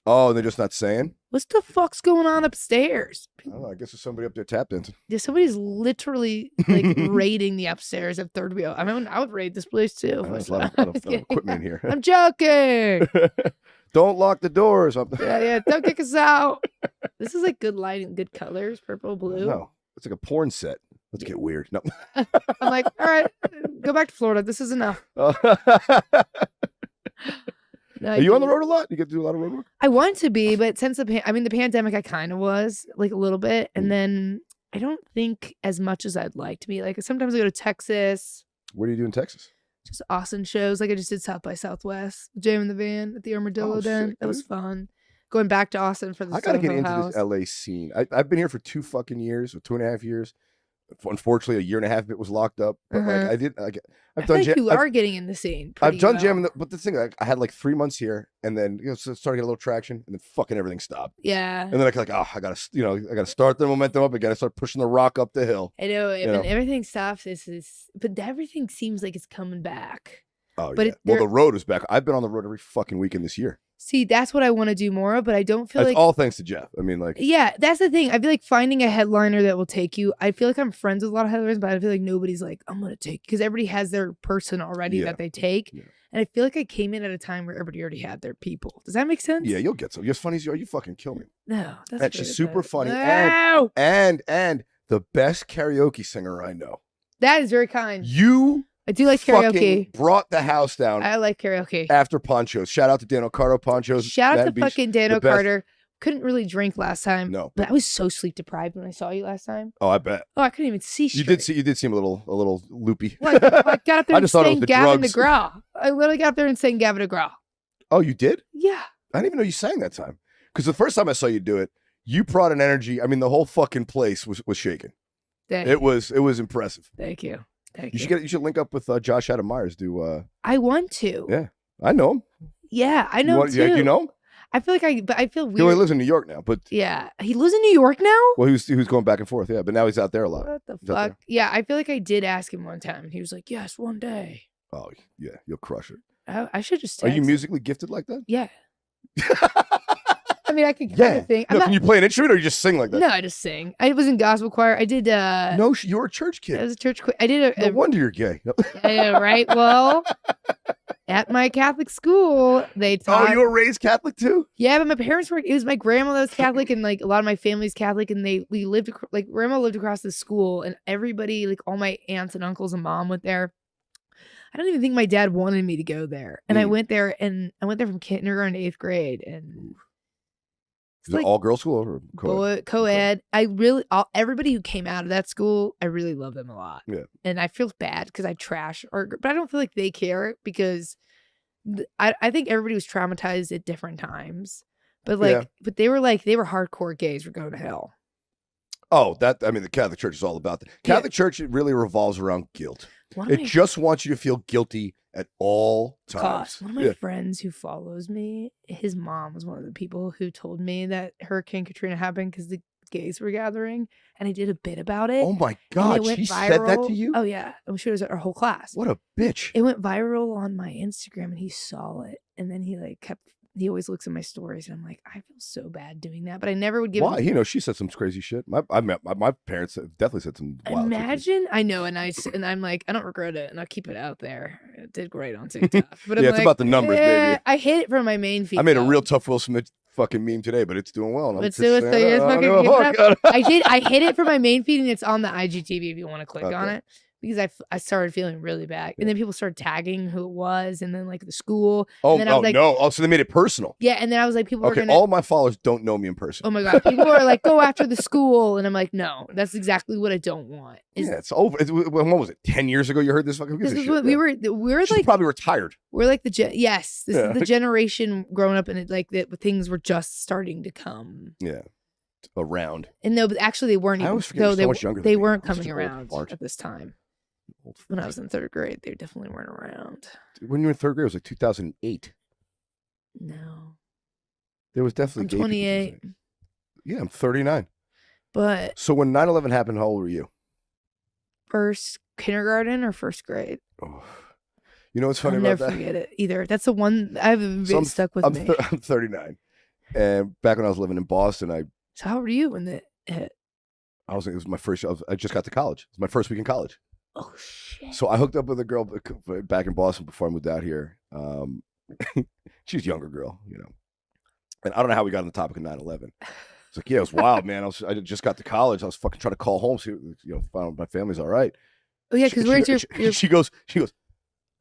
Oh, they're just not saying? What the fuck's going on upstairs? I don't know. I guess there's somebody up there tap dancing. Yeah, somebody's literally raiding the upstairs at Third Wheel. I would raid this place too. There's a lot of equipment in here. I'm joking. Don't lock the doors. Yeah. Don't kick us out. This is like good lighting, good colors, purple, blue. No, it's like a porn set. Let's get weird. No. I'm like, all right, go back to Florida. This is enough. Are you on the road a lot? You get to do a lot of road work? I want to be, but since the pandemic, I kind of was like a little bit. And then I don't think as much as I'd like to be. Like sometimes I go to Texas. What do you do in Texas? Just Austin shows. Like I just did South by Southwest, Jam in the Van at the Armadillo Den. Sick, that was fun. Going back to Austin for the I gotta get into house. this LA scene. I've been here for 2 fucking years, or 2.5 years. Unfortunately, a year and a half of it was locked up. But I've done. You are getting in the scene. I've done jam, but the thing, I had like 3 months here, and then started to get a little traction, and then fucking everything stopped. Yeah. And then I gotta start the momentum up again. I start pushing the rock up the hill. I know. Everything stops. But everything seems like it's coming back. Oh, but yeah. The road is back. I've been on the road every fucking weekend this year. See, that's what I want to do more of, but I don't feel That's all thanks to Jeff. I mean, yeah, that's the thing. I feel like finding a headliner that will take you. I feel like I'm friends with a lot of headliners, but I feel like nobody's like, I'm going to take, because everybody has their person already that they take. Yeah. And I feel like I came in at a time where everybody already had their people. Does that make sense? Yeah, you'll get some. You're as funny as you are. You fucking kill me. No, that's she's super funny. No! And the best karaoke singer I know. That is very kind. You I do like fucking karaoke. brought the house down I like karaoke. after ponchos. Shout out to Dan O'Carter Ponchos. Shout out to Manhattan Beach, fucking Dan the best. O'Carter. Couldn't really drink last time. No. But I was so sleep deprived when I saw you last time. Oh, I bet. Oh, I couldn't even see straight. You did seem a little loopy. Well, I got up there I and just thought it was sang the Gavin drugs. DeGraw. I literally got up there and sang Gavin DeGraw. Oh, you did? Yeah. I didn't even know you sang that time. Because the first time I saw you do it, you brought an energy. I mean, the whole fucking place was shaking. It was impressive. Thank you. Thank You you. should link up with Josh Adam Myers. I want to. Yeah, I know him. Yeah, I know him too. You know him? I feel like I feel weird. He only lives in New York now, but yeah, he lives in New York now. well, he was going back and forth. Yeah, but now he's out there a lot. What the He's out there. fuck? Yeah, I feel like I did ask him one time, and he was like, "Yes, one day." Oh yeah, you'll crush it. I should just. Are you text him. musically gifted like that? Yeah. I mean, I could kind Yeah. of sing. No, can you play an instrument or you just sing like that? No, I just sing. I was in gospel choir. I did. No, you were a church kid. I was a church. I did No wonder you're gay. I know, right? Well, at my Catholic school, they taught. Oh, you were raised Catholic too? Yeah, but my parents were. It was my grandma that was Catholic, and like a lot of my family's Catholic, and we lived like grandma lived across the school, and everybody, like all my aunts and uncles and mom went there. I don't even think my dad wanted me to go there, and I went there, and I went there from kindergarten to 8th grade, and Is it all girls school or co-ed? co-ed. Everybody who came out of that school, I really love them a lot. Yeah, and I feel bad because I trash, but I don't feel like they care because I think everybody was traumatized at different times, but but they were hardcore gays were going to hell. Oh, I mean, the Catholic Church is all about that. Catholic Church, it really revolves around guilt. It just wants you to feel guilty at all times. One of my friends who follows me, his mom was one of the people who told me that Hurricane Katrina happened because the gays were gathering, and I did a bit about it. Oh my God, she said that to you? Oh yeah, and she was at our whole class. What a bitch! It went viral on my Instagram, and he saw it, and then he he always looks at my stories, and I'm like, I feel so bad doing that, but I never would give. Why? She said some crazy shit. My parents have definitely said some wild shit. Imagine, I know, and I'm like, I don't regret it, and I'll keep it out there. It did great on TikTok, but yeah, it's about the numbers, baby. I hit it from my main feed. I made a real tough Will Smith fucking meme today, but it's doing well. Let's do it. I hit it from my main feed, and it's on the IGTV if you want to click on it. Because I started feeling really bad. And then people started tagging who it was, and then like the school. Oh, and then I was like, no. Oh, so they made it personal. Yeah, and then I was like, people were gonna. All my followers don't know me in person. Oh my God. People are like, go after the school. And I'm like, no, that's exactly what I don't want. Yeah, it's over. What was it? 10 years ago you heard this fucking This is shit? what we were She's like probably retired. We're like this is the generation growing up, and it like that things were just starting to come. Yeah. Around. And no, but actually they weren't I even always forget so much younger than they me. weren't I'm such coming an around old fart. at this time. When I was in 3rd grade, they definitely weren't around. When you were in 3rd grade, it was like 2008. No. There was definitely I'm gay 28. people. Yeah, I'm 39. But so when 9/11 happened, how old were you? First kindergarten or 1st grade? Oh. You know what's funny I'll about never that? forget it either. That's the one I've been stuck with me. I'm 39. And back when I was living in Boston, So how old were you when it hit? it was my first, I just got to college. It was my first week in college. Oh, shit. So I hooked up with a girl back in Boston before I moved out here. She's a younger girl, And I don't know how we got on the topic of 9/11. It's like, yeah, it was wild, man. I just got to college. I was fucking trying to call home, see, find out my family's all right. Oh yeah, because where's your? She goes.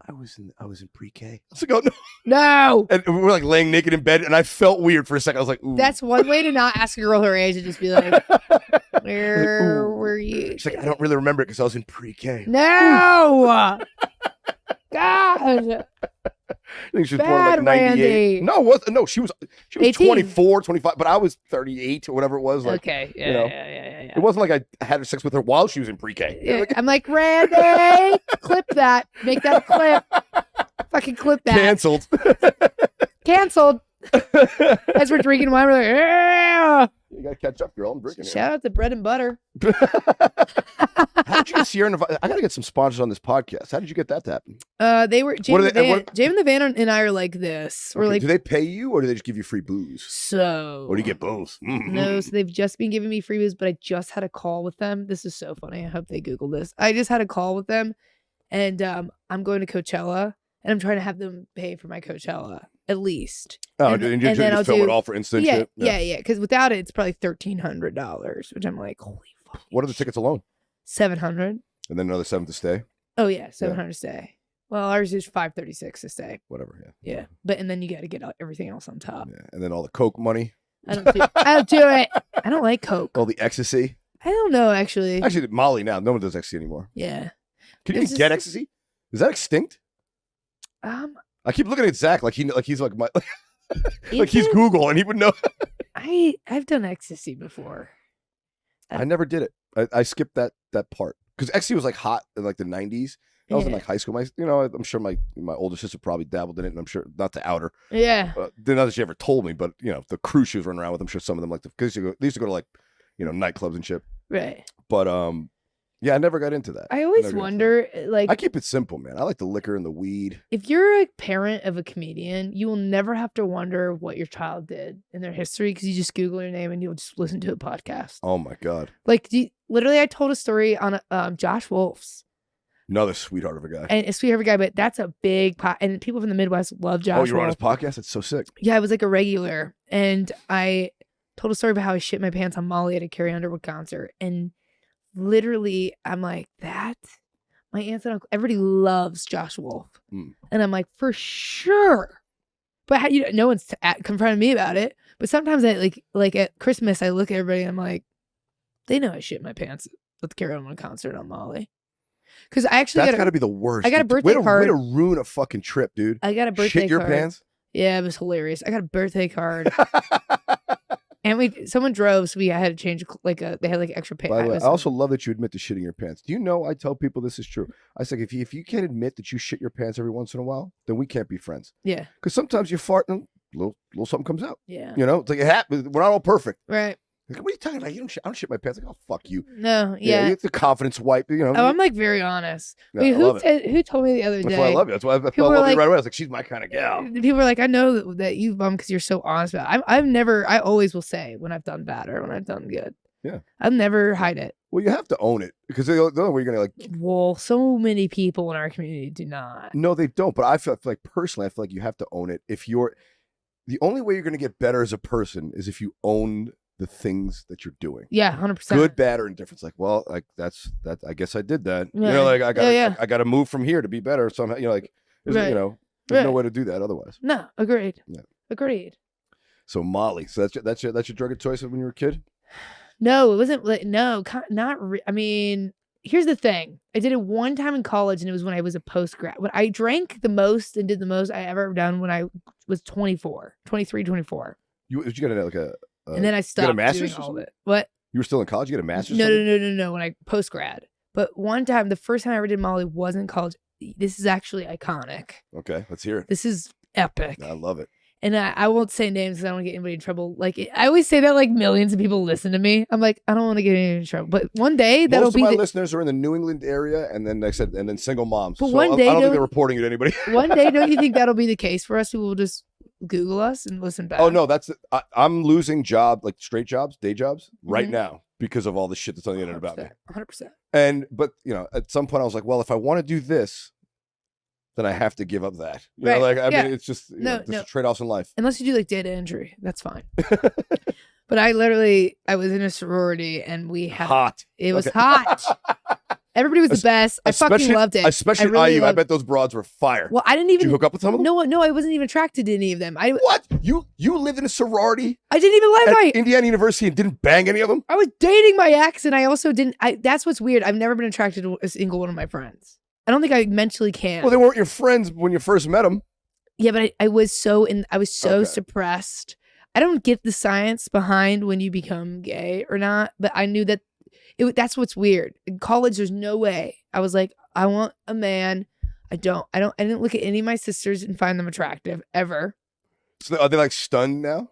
I was in pre-K. I was like, oh no. No. And we were like laying naked in bed, and I felt weird for a second. I was like, ooh. That's one way to not ask a girl her age and just be like, where were you? She's like, I don't really remember it because I was in pre-K. No. God. I think she was born in like 98. Randy. No, she was 18. 24, 25, but I was 38 or whatever it was. Like, okay. Yeah. It wasn't like I had sex with her while she was in pre-K. Yeah. I'm like, Randy, clip that. Make that a clip. Fucking clip that. Canceled. As we're drinking wine, we're like, yeah. You gotta catch up, girl. I'm drinking. Shout out to bread and butter. How did you get Sierra Nevada? I gotta get some sponsors on this podcast. How did you get that to happen? They were Jame and the Van and I are like this. We're like, do they pay you or do they just give you free booze? So, or do you get both? Mm-hmm. No, so they've just been giving me free booze, but I just had a call with them. This is so funny. I hope they Google this. I just had a call with them, and I'm going to Coachella, and I'm trying to have them pay for my Coachella at least. Oh, and then I'll throw it all for instant shit? Yeah. Because without it, it's probably $1,300, which I'm like, holy fuck. What are the tickets alone? $700. And then another $7 to stay. Oh yeah, 700 a stay. Well, ours is 536 a stay. Whatever. Yeah, but and then you got to get everything else on top. Yeah, and then all the coke money. I don't do it. I don't like coke. All the ecstasy. I don't know actually. Actually, Molly now. No one does ecstasy anymore. Yeah. Can you even get ecstasy? Is that extinct? I keep looking at Zach like he's like my like he's Google and he would know. I've done ecstasy before. I never did it. I skipped that part because ecstasy was like hot in like the 90s. I was in like high school. I'm sure my older sister probably dabbled in it, and I'm sure not to out her. Yeah. Not that she ever told me, but the crew she was running around with, I'm sure some of them like because they used to go to like nightclubs and shit. Right. But yeah, I never got into that. I always wonder, like, I keep it simple, man. I like the liquor and the weed. If you're a parent of a comedian, you will never have to wonder what your child did in their history because you just Google your name and you'll just listen to a podcast. Oh my God. Like, literally, I told a story on Josh Wolf's. Another sweetheart of a guy. And a sweetheart of a guy, but that's a big and people from the Midwest love Josh Wolf. Oh, you're on his podcast? It's so sick. Yeah, I was like a regular. And I told a story about how I shit my pants on Molly at a Carrie Underwood concert. And literally, I'm like, that? My aunts and uncle, everybody loves Josh Wolf. And I'm like, for sure. But no one's confronted me about it. But sometimes I like at Christmas, I look at everybody and I'm like, they know I shit my pants at the Carrie Underwood concert on Molly. Because I actually that's got to be the worst. I got a birthday card. Way to ruin a fucking trip, dude. I got a birthday card. Shit your card. pants? Yeah, it was hilarious. I got a birthday card. And someone drove, so we had to change they had like extra pay. By the way, I also love that you admit to shitting your pants. Do you know I tell people this is true? I say if you can't admit that you shit your pants every once in a while, then we can't be friends. Yeah. Because sometimes you fart and a little something comes out. Yeah. It's like it happens. We're not all perfect. Right. Like, what are you talking about? I don't shit my pants. Like, oh, fuck you. No, yeah. It's a confidence wipe, Oh, I'm like very honest. Wait, who told me the other day? That's why I love you. That's why I fell in love with you right away. I was like, she's my kind of gal. People were like, I know that you bum because you're so honest about it. I always will say when I've done bad or when I've done good. Yeah. I'll never hide it. Well, you have to own it because the only way you're going to Well, so many people in our community do not. No, they don't. But I feel like personally, I feel like you have to own it. The only way you're going to get better as a person is if you own the things that you're doing. Yeah, 100%. Good, bad, or indifferent. Like, well, like that's I guess I did that. Yeah. I got to move from here to be better. Somehow, there's no way to do that otherwise. No, agreed. Yeah. Agreed. So Molly, so that's your drug of choice when you were a kid? No, it wasn't. I mean, here's the thing. I did it one time in college, and it was when I was a post-grad. When I drank the most and did the most I ever done when I was 23, 24. You got like a and then I stopped doing all of it. What? You were still in college? You get a master's? No. When I post-grad. But one time, the first time I ever did Molly was in college. This is actually iconic. Okay, let's hear it. This is epic. I love it. And I won't say names because I don't want to get anybody in trouble. Like I always say that like millions of people listen to me. I'm like, I don't want to get anybody in trouble. But one day that'll be. Most of my listeners are in the New England area, and then and then single moms. But one day, I don't think they're reporting it to anybody. One day, don't you think that'll be the case for us? People will just Google us and listen back. Oh no, I'm losing like straight jobs, day jobs right now because of all the shit that's on the internet about me. 100%. But at some point I was like, well, if I want to do this, then I have to give up that. I mean, it's just trade-offs in life. Unless you do like data entry, that's fine. But I was in a sorority and we had It was hot. Everybody was the best. I fucking loved it. Especially IU. I bet those broads were fire. Well, I didn't even. Did you hook up with some of them? No, I wasn't even attracted to any of them. What? You lived in a sorority? I didn't even live at Indiana University and didn't bang any of them? I was dating my ex and I also didn't. That's what's weird. I've never been attracted to a single one of my friends. I don't think I mentally can. Well, they weren't your friends when you first met them. Yeah, but I was so suppressed. I don't get the science behind when you become gay or not, but I knew that that's what's weird. In college, there's no way. I was like, I want a man. I didn't look at any of my sisters and find them attractive ever. So are they like stunned now?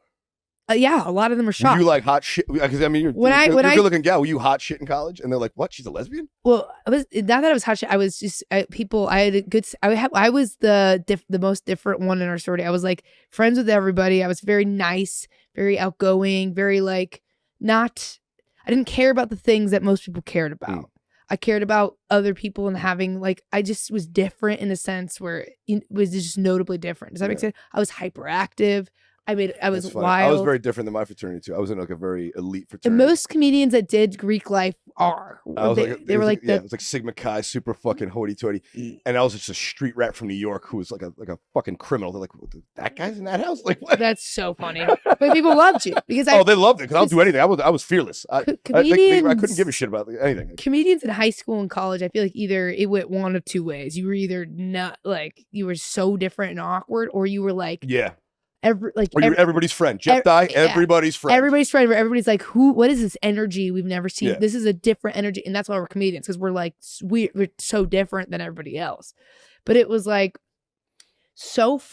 Yeah, a lot of them are shocked. You like hot shit? Because I mean, you're a good-looking gal. Were you hot shit in college? And they're like, "What? She's a lesbian?" Well, not that I was hot shit. I was just I was the most different one in our sorority. I was like friends with everybody. I was very nice, very outgoing, very like not. I didn't care about the things that most people cared about. I cared about other people and having I just was different in a sense where it was just notably different. Does that make sense? I was hyperactive. I mean, I was That's funny. wild. I was very different than my fraternity too. I was in like a very elite and fraternity. most comedians that did Greek life are. They were like, it was like Sigma Chi, super fucking hoity-toity, and I was just a street rat from New York who was like a fucking criminal. They're like, that guy's in that house? Like, what? That's so funny. But people loved you because they loved it because I'll do anything. I was fearless. I couldn't give a shit about anything. Comedians in high school and college, I feel like either it went one of two ways. You were either not like you were so different and awkward, or you were like everybody's friend. Jeff Dye, everybody's friend. Everybody's friend. Where everybody's like, what is this energy we've never seen? Yeah. This is a different energy, and that's why we're comedians because we're like we're so different than everybody else. But it was like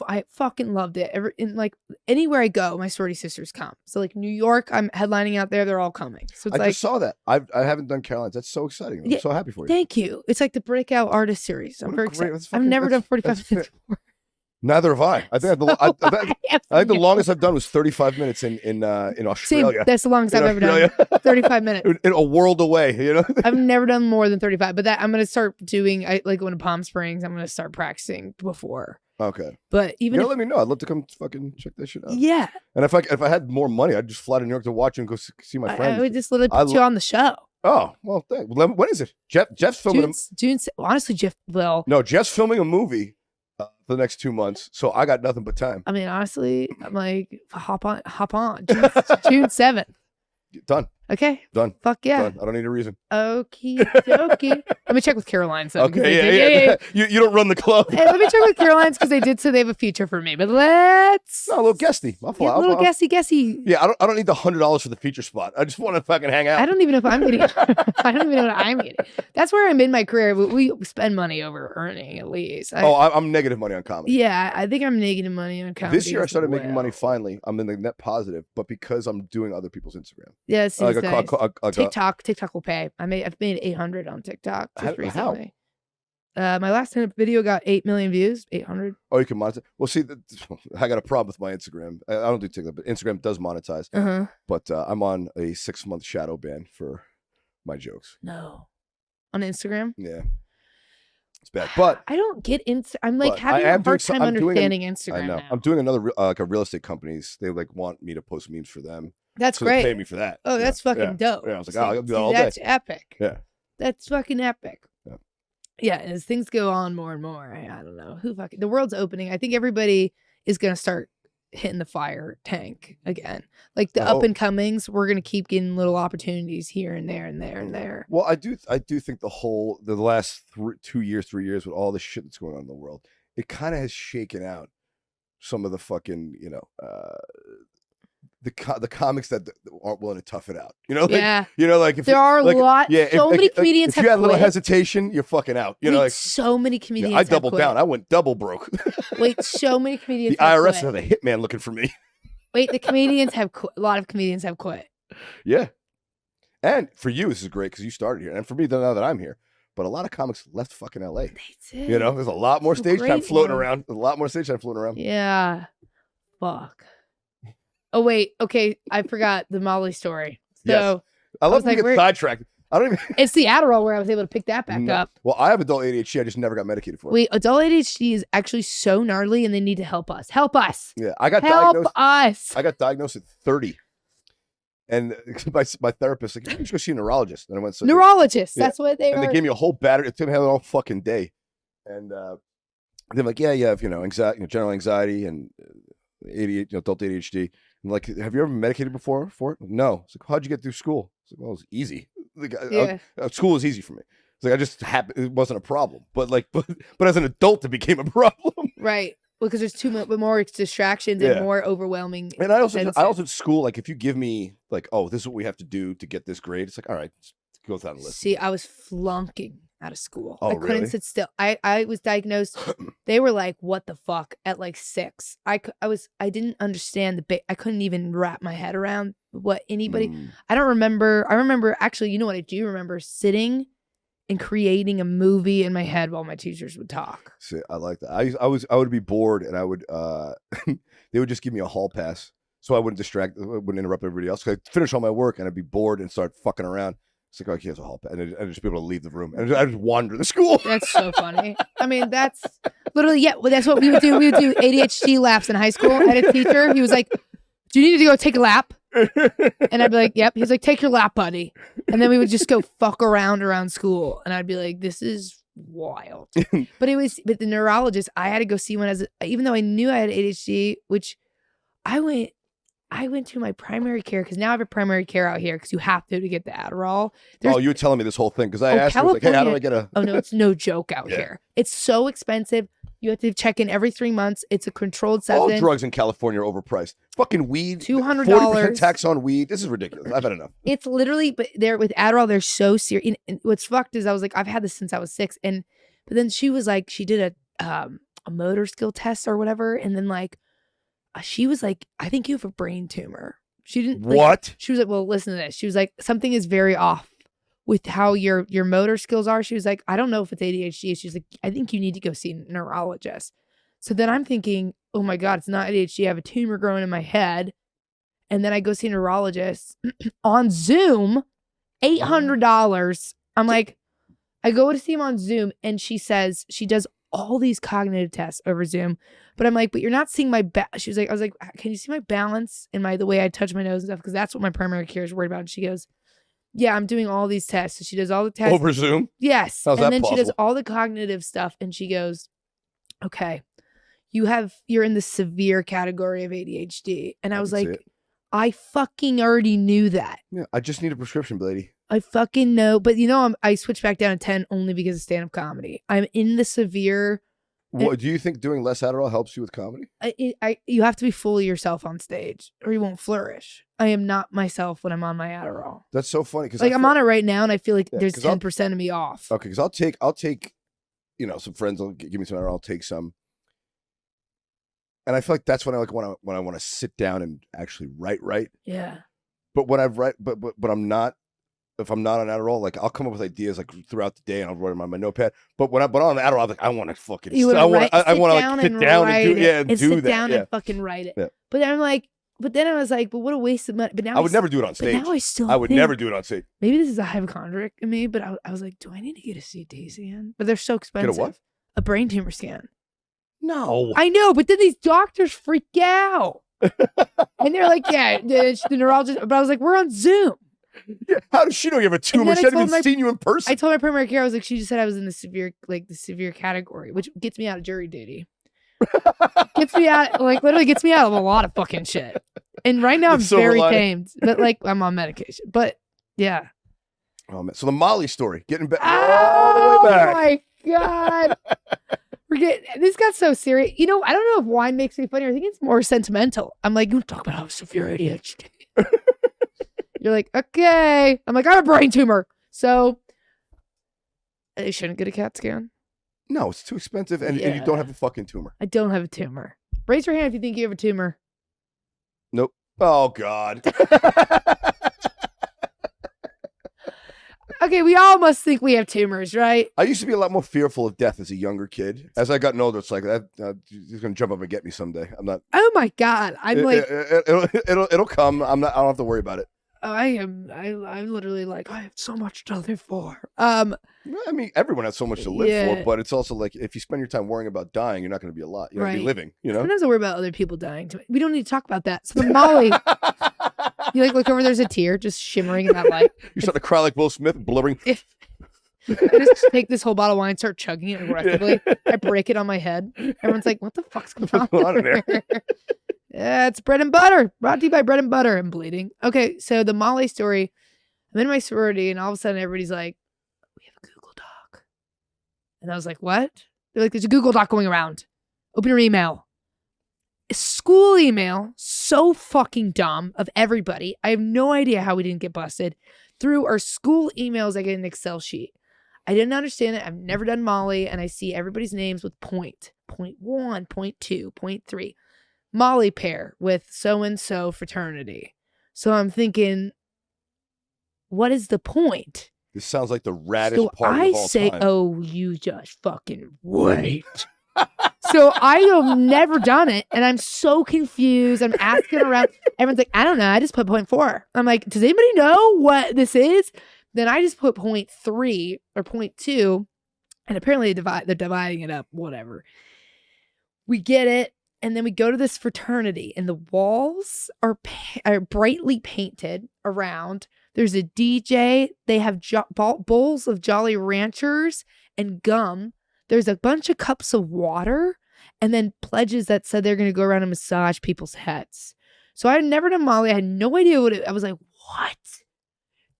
I fucking loved it. Like anywhere I go, my sorority sisters come. So like New York, I'm headlining out there. They're all coming. So it's I just saw that. I haven't done Caroline's. That's so exciting. I'm so happy for you. Thank you. It's like the breakout artist series. I'm very excited. I've never done 45 minutes before. Neither have I. I think the longest I've done was 35 minutes in Australia. Same, that's the longest I've ever done. 35 minutes. In a world away, you know. I've never done more than 35, but I'm gonna start doing. I like going to Palm Springs. I'm gonna start practicing before. Okay. But even let me know. I'd love to come fucking check that shit out. Yeah. And if I had more money, I'd just fly to New York to watch you and go see my friends. I would just literally put you on the show. Oh well, thanks. When is it? Jeff's filming. June. Honestly, Jeff will. No, Jeff's filming a movie for the next 2 months, so I got nothing but time. I mean, honestly, I'm like, hop on. June 7th. Done. Okay. Done. Fuck yeah. Done. I don't need a reason. Okie dokie. Let me check with Caroline. So okay. Yeah. You don't run the club. Hey, let me check with Caroline's because they did say they have a feature for me. But let's. No, a little guesty. A little guessy. Yeah, I don't need the $100 for the feature spot. I just want to fucking hang out. I don't even know if I'm getting. I don't even know what I'm getting. That's where I'm in my career. We spend money over earning at least. I'm negative money on comedy. Yeah, I think I'm negative money on comedy. This year I started making money finally. I'm in the net positive, but because I'm doing other people's Instagram. Yeah, it's nice. TikTok will pay. I've made 800 on TikTok just recently. My last video got 8 million views. 800. Oh, you can monetize. Well, see, I got a problem with my Instagram. I don't do TikTok, but Instagram does monetize. But I'm on a 6-month shadow ban for my jokes. No, on Instagram. Yeah, it's bad. But I don't get I'm like having a hard time understanding Instagram. I know. Now. I'm doing another like a real estate companies. They like want me to post memes for them. That's so great. they pay me for that. Oh, that's fucking dope. Yeah, I was like, I'll do that all day. That's epic. Yeah. That's fucking epic. Yeah. Yeah, as things go on more and more, I don't know. The world's opening. I think everybody is going to start hitting the fire tank again. Like the up and comings, we're going to keep getting little opportunities here and there and there and there. Well, I do think the last 3 years with all the shit that's going on in the world, it kind of has shaken out some of the fucking, the comics that aren't willing to tough it out, like if there are a lot. Yeah, so many comedians if you had a little hesitation, you're fucking out. So many comedians. I doubled down. I went double broke. Wait, so many comedians. The IRS has a hitman looking for me. Wait, the comedians have a lot of comedians have quit. Yeah, and for you, this is great because you started here, and for me, now that I'm here. But a lot of comics left fucking LA. They did. There's a lot more stage time floating around. Yeah. Fuck. Oh wait, okay. I forgot the Molly story. So yes. I love to get sidetracked. I don't even. It's the Adderall where I was able to pick that back up. Well, I have adult ADHD. I just never got medicated for it. Wait, adult ADHD is actually so gnarly, and they need to help us. Help us. Yeah, I got diagnosed at 30, and my therapist like, you should go see a neurologist. And I went neurologist. That's what they are. And they gave me a whole battery. It took me all fucking day, and they're like, yeah, you have anxiety, general anxiety, and ADHD, adult ADHD. I'm like, have you ever been medicated before for it? No. It's like, how'd you get through school? It's like, well, it was easy. School was easy for me. It's like I just happened. It wasn't a problem. But as an adult, it became a problem. Right. Well, because there's too much more distractions and more overwhelming. And I also at school, like if you give me like, oh, this is what we have to do to get this grade. It's like, all right, go down the list. See, I was flunking out of school. Oh, I couldn't sit still. I was diagnosed. They were like, what the fuck at like 6. I didn't understand I couldn't even wrap my head around what anybody. I don't remember. I remember actually, you know what I do remember? Sitting and creating a movie in my head while my teachers would talk. See, I like that. I would be bored and I would they would just give me a hall pass so I wouldn't interrupt everybody else. I'd finish all my work and I'd be bored and start fucking around. It's like, oh, here's a hall pass. And I'd just be able to leave the room. And I just wander the school. That's so funny. I mean, that's literally, well, that's what we would do. We would do ADHD laps in high school. I had a teacher. He was like, do you need to go take a lap? And I'd be like, yep. He's like, take your lap, buddy. And then we would just go fuck around school. And To be like, this is wild. But the neurologist, I had to go see one even though I knew I had ADHD, which I went to my primary care because now I have a primary care out here because you have to get the Adderall. You were telling me this whole thing because I asked you, like, hey, how do I get a... Oh, no, it's no joke out here. It's so expensive. You have to check in every 3 months. It's a controlled substance. All drugs in California are overpriced. Fucking weed. $200. 40% tax on weed. This is ridiculous. I've had enough. It's literally, but with Adderall, they're so serious. And what's fucked is I was like, I've had this since I was 6. But then she was like, she did a motor skill test or whatever. And then she was like, I think you have a brain tumor. She didn't. What? She was like, well, listen to this. She was like, something is very off with how your motor skills are. She was like, I don't know if it's ADHD. She's like, I think you need to go see a neurologist. So then I'm thinking, oh my God, it's not ADHD. I have a tumor growing in my head. And then I go see a neurologist on Zoom, $800. I'm like, I go to see him on Zoom and she says, she does all these cognitive tests over Zoom. But I'm like, but you're not seeing my she was like, I was like, can you see my balance and the way I touch my nose and stuff? Because that's what my primary care is worried about. And she goes, yeah, I'm doing all these tests. So she does all the tests. Over Zoom? Yes. How's and that then possible? She does all the cognitive stuff. And she goes, okay, you're in the severe category of ADHD. And I was like, I fucking already knew that. Yeah, I just need a prescription, lady. I fucking know. But I switched back down to 10 only because of stand-up comedy. I'm in the severe. What, do you think doing less Adderall helps you with comedy? You have to be fully yourself on stage or you won't flourish. I am not myself when I'm on my Adderall. That's so funny. Cause I'm on it right now and I feel like there's 10% of me off. Okay, because I'll take, some friends will give me some Adderall, I'll take some. And I feel like that's when I want to sit down and actually write. Yeah. But when but I'm not, if I'm not on Adderall, I'll come up with ideas throughout the day and I'll write them on my notepad. But when I'm on Adderall, I'm like, I want to fucking, I want to sit down and do that. And fucking write it. Yeah. But then I was like, but what a waste of money. But now I would never do it on stage. But now I would never do it on stage. Maybe this is a hypochondriac in me, but I was like, do I need to get a CT scan? But they're so expensive. Get a what? A brain tumor scan. No. I know, but then these doctors freak out. And they're like, yeah, the neurologist. But I was like, we're on Zoom. Yeah. How does she know you have a tumor? She hasn't even seen you in person. I told my primary care, I was like, she just said I was in the severe category, which gets me out of jury duty. Gets me out, literally gets me out of a lot of fucking shit. And right now I'm very tamed, but I'm on medication. But yeah. Oh man. So the Molly story, getting back. Oh my God. This got so serious. I don't know if wine makes me funny. I think it's more sentimental. I'm like, you talk about how severe ADHD. You're like, okay. I'm like, I have a brain tumor. So I shouldn't get a CAT scan. No, it's too expensive and you don't have a fucking tumor. I don't have a tumor. Raise your hand if you think you have a tumor. Nope. Oh, God. Okay, we all must think we have tumors, right? I used to be a lot more fearful of death as a younger kid. As I got older, it's like he's gonna jump up and get me someday. I'm not. Oh my God! It'll come. I don't have to worry about it. I'm literally like, I have so much to live for. I mean, everyone has so much to live for, but it's also like if you spend your time worrying about dying, you're not going to be a lot. You're going to be living. Sometimes I worry about other people dying. We don't need to talk about that. So the Molly. You look over, there's a tear just shimmering in that light. You start to cry like Will Smith, blubbering. I just take this whole bottle of wine, start chugging it aggressively. I break it on my head. Everyone's like, what the fuck's going on in there? Yeah, it's bread and butter. Brought to you by bread and butter. I'm bleeding. Okay, so the Molly story. I'm in my sorority, and all of a sudden everybody's like, we have a Google Doc. And I was like, what? They're like, there's a Google Doc going around. Open your email. A school email, so fucking dumb of everybody. I have no idea how we didn't get busted. Through our school emails, I get an Excel sheet. I didn't understand it. I've never done Molly, and I see everybody's names with point 1, point 2, point 3. Molly pair with so-and-so fraternity. So I'm thinking, what is the point? This sounds like the raddest party of all time. Oh, you just fucking wait. So I have never done it, and I'm so confused. I'm asking around. Everyone's like, I don't know. I just put 0.4. I'm like, does anybody know what this is? Then I just put 0.3 or 0.2, and apparently they're dividing it up, whatever. We get it. And then we go to this fraternity, and the walls are brightly painted around. There's a DJ. They have bowls of Jolly Ranchers and gum. There's a bunch of cups of water, and then pledges that said they're going to go around and massage people's heads. So I had never done Molly. I had no idea what I was like, what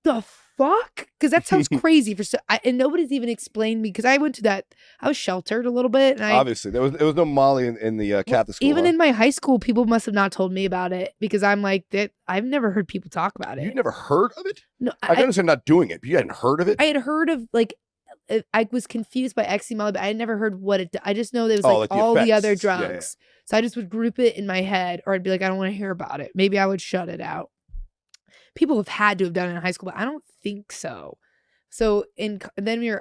the fuck? Because that sounds crazy and nobody's even explained me, because I went to that. I was sheltered a little bit, and obviously there was no Molly in the Catholic school. Even in my high school, people must have not told me about it, because I'm like that. I've never heard people talk about it. You've never heard of it? No, I can understand not doing it, but you hadn't heard of it. I had heard of I was confused by ecstasy, Molly, but I had never heard what it. I just know there was all the other drugs. Yeah. So I just would group it in my head, or I'd be like, I don't want to hear about it. Maybe I would shut it out. People have had to have done it in high school, but I don't think so. So then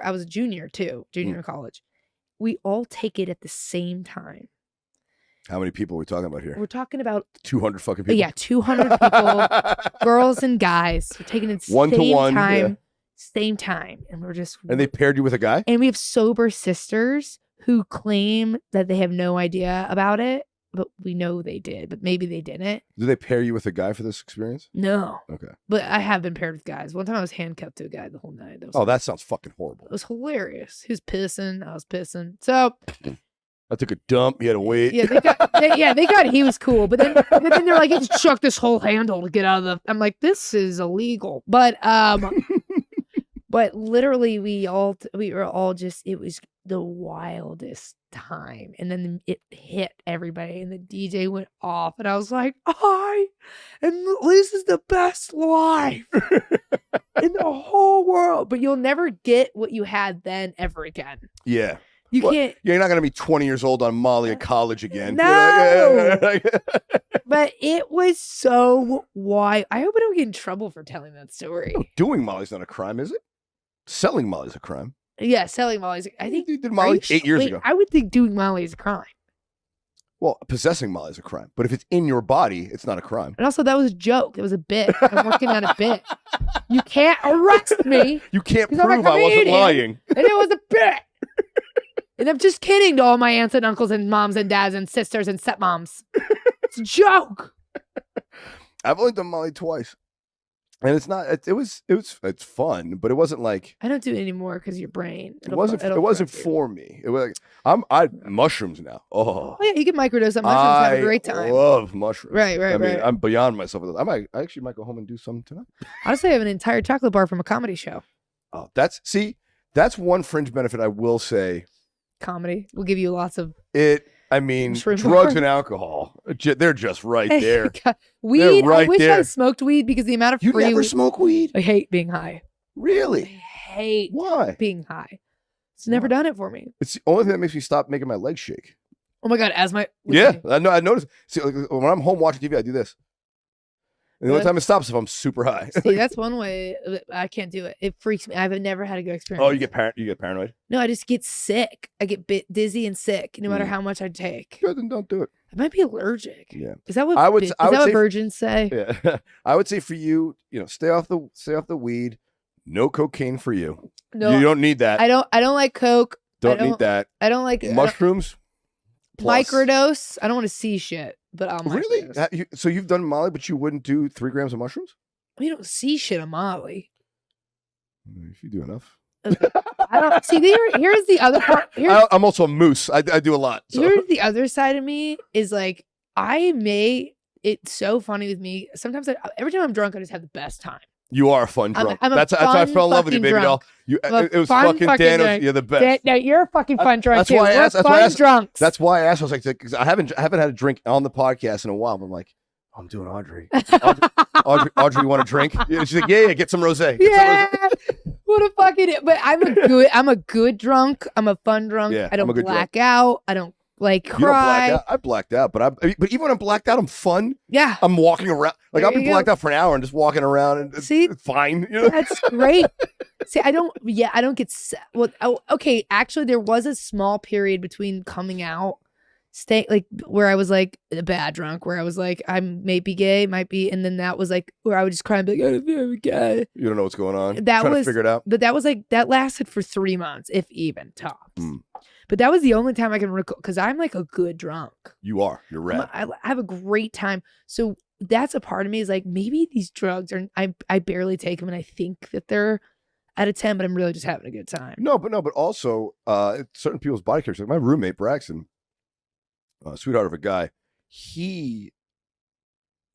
I was a junior too, in college. We all take it at the same time. How many people are we talking about here? We're talking about 200 fucking people. Yeah, 200 people, girls and guys. We're taking it one to one, time, same time, and we're just. And they paired you with a guy. And we have sober sisters who claim that they have no idea about it, but we know they did, but maybe they didn't. Did they pair you with a guy for this experience? No. Okay. But I have been paired with guys. One time I was handcuffed to a guy the whole night. That sounds fucking horrible. It was hilarious. He was pissing. I was pissing. So I took a dump. He had to wait. Yeah, they got he was cool. But then they're like, you just chuck this whole handle to get out of the. I'm like, this is illegal. But but literally we were all just, it was the wildest time. And then it hit everybody, and the DJ went off, and I was like, this is the best life in the whole world. But you'll never get what you had then ever again. Yeah. You can't. You're not going to be 20 years old on Molly at college again. No. But it was so wild. I hope I don't get in trouble for telling that story. No, doing Molly's not a crime, is it? Selling Molly's a crime. Yeah, selling Molly's. I think you did Molly 8 years ago. I would think doing Molly is a crime. Well, possessing Molly is a crime, but if it's in your body, it's not a crime. And also, that was a joke. It was a bit. I'm working on a bit. You can't arrest me. You can't prove I wasn't lying. And it was a bit. And I'm just kidding to all my aunts and uncles and moms and dads and sisters and stepmoms. It's a joke. I've only done Molly twice. And it's not. It's fun, but it wasn't like. I don't do it anymore because your brain. It wasn't for me. It was. I mushrooms now. Oh yeah, you can microdose on mushrooms and have a great time. I love mushrooms. Right. I mean, I'm beyond myself with it. I actually might go home and do some tonight. Honestly, I have an entire chocolate bar from a comedy show. Oh, that's one fringe benefit I will say. Comedy will give you lots of it. I mean, drugs and alcohol, they're just right there. Weed, I wish I smoked weed, because the amount of You never smoke weed? I hate being high. Really? I hate Why? being high. It's never done it for me. It's the only thing that makes me stop making my legs shake. Oh my God, I know. I noticed. See, like, when I'm home watching TV, I do this. And the only time it stops if I'm super high. See, that's one way. I can't do it. It freaks me. I've never had a good experience. Oh, you get paranoid? No, I just get sick. I get dizzy and sick, no matter how much I take. Good, then don't do it. I might be allergic. Yeah. Is that what virgins say? Yeah. I would say for you, stay off the weed. No cocaine for you. No, you don't need that. I don't like coke. Don't need that. I don't like mushrooms. Microdose. I don't want to see shit, but I'll really. So you've done Molly, but you wouldn't do 3 grams of mushrooms? You don't see shit on Molly. If you do enough. I don't see. Here's the other part. I'm also a moose. I do a lot. So. Here's the other side of me is like it's so funny with me. Sometimes every time I'm drunk, I just have the best time. You are a fun drunk. That's how I fell in love with you, baby doll. It was fucking Dan. You're the best. No, you're a fucking fun drunk. That's why I asked. That's why I asked. I was like, because I haven't had a drink on the podcast in a while. But I'm like, I'm doing Audrey. Audrey, you want a drink? She's like, yeah, get some rosé. Yeah. What a fucking. But I'm a good drunk. I'm a fun drunk. Yeah, I don't black out. I don't. Like cry. You don't black out. I blacked out, but even when I'm blacked out, I'm fun. Yeah, I'm walking around. Like I'll be blacked out for an hour and just walking around, and it's fine. That's great. See, I don't get. Okay. Actually, there was a small period between coming out, where I was like a bad drunk, where I was like, I may be gay, might be, and then that was like where I would just cry and be like, I don't think I'm gay. You don't know what's going on. Trying to figure it out. But that was like that lasted for 3 months, if even tops. But that was the only time I can recall because I'm like a good drunk. You are. You're rad. I have a great time. So that's a part of me is like, maybe these drugs are, I barely take them and I think that they're out of 10, but I'm really just having a good time. No, but also certain people's body characters. Like my roommate, Braxton, sweetheart of a guy, he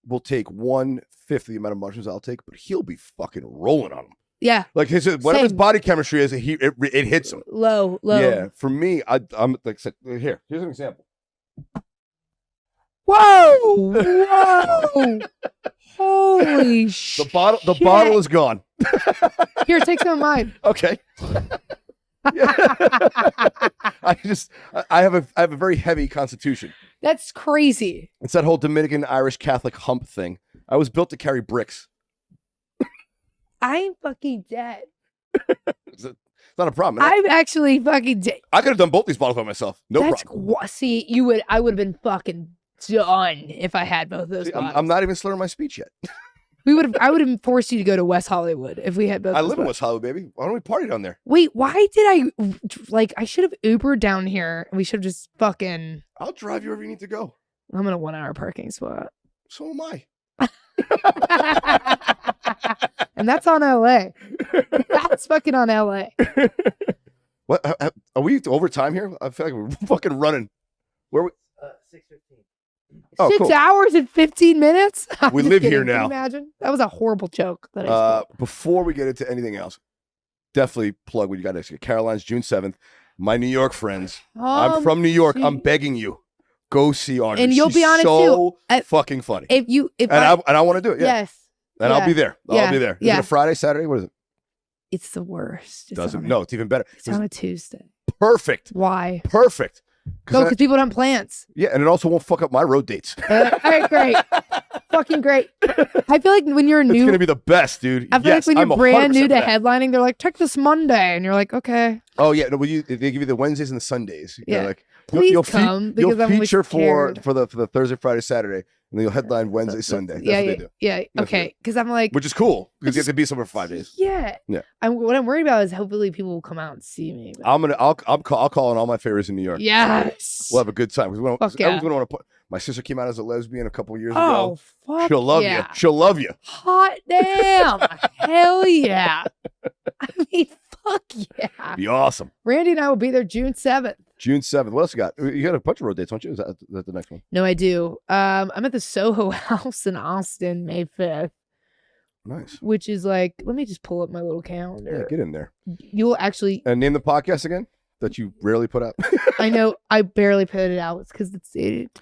will take 1/5 the amount of mushrooms I'll take, but he'll be fucking rolling on them. Yeah. Like whatever his body chemistry is, it hits him. Low. Yeah. For me, I'm like, here's an example. Whoa! Holy shit! The bottle is gone. Here, take some of mine. Okay. I have a very heavy constitution. That's crazy. It's that whole Dominican Irish Catholic hump thing. I was built to carry bricks. I'm fucking dead. It's not a problem. I'm actually fucking dead. I could have done both these bottles by myself. No problem. See, I would have been fucking done if I had both those bottles. I'm not even slurring my speech yet. I would have forced you to go to West Hollywood if we had both. I live in West Hollywood, baby. Why don't we party down there? Wait, why did I should have Ubered down here. We should have just fucking. I'll drive you wherever you need to go. I'm in a 1-hour parking spot. So am I. And that's on LA. That's fucking on LA. What are we over time here? I feel like we're fucking running. Where we? 6:15. Oh, 6 cool. hours and 15 minutes? We live here Can you now. imagine? That was a horrible joke. That I Before we get into anything else, definitely plug what you got next year. Caroline's June 7th. My New York friends. I'm from New York. I'm begging you. Go see Audrey. And you'll She's be on it so too. Fucking funny. If I want to do it. Yeah. Yes. And Yeah. I'll be there. I'll be there. Is Yeah. it a Friday, Saturday? What is it? It's the worst. No, it's even better. It's on a Tuesday. Perfect. Why? Perfect. Go, because people don't have plans. Yeah, and it also won't fuck up my road dates. All right, great. Fucking great. I feel like when you're It's new, going to be the best, dude. I feel like when you're I'm brand 100% new to for that. headlining, they're like, check this Monday. And you're like, okay. Oh, yeah. No, they give you the Wednesdays and the Sundays. Yeah. Like, Please you'll come, because you'll I'm always feature for scared. the Thursday, Friday, Saturday, and then you'll headline Wednesday, Sunday. That's what they do. Yeah. That's what they Okay. Because I'm like, Which is cool because you have to be somewhere for 5 days. yeah. Yeah. What I'm worried about is hopefully people will come out and see me. but- I'll call on all my favorites in New York. Yes. We'll have a good time. Fuck yeah. Everyone's gonna want to put. My sister came out as a lesbian a couple years Oh, ago. fuck She'll love yeah. you. She'll love you. Hot damn. Hell yeah. I mean, fuck yeah. Be awesome. Randy and I will be there June 7th. June 7th. What else you got? You got a bunch of road dates, don't you? Is that the next one? No, I do. I'm at the Soho House in Austin, May 5th, Nice. which is like, let me just pull up my little Yeah, calendar. get in there. You'll actually, And name the podcast again that you rarely put out. I know I barely put it out. It's because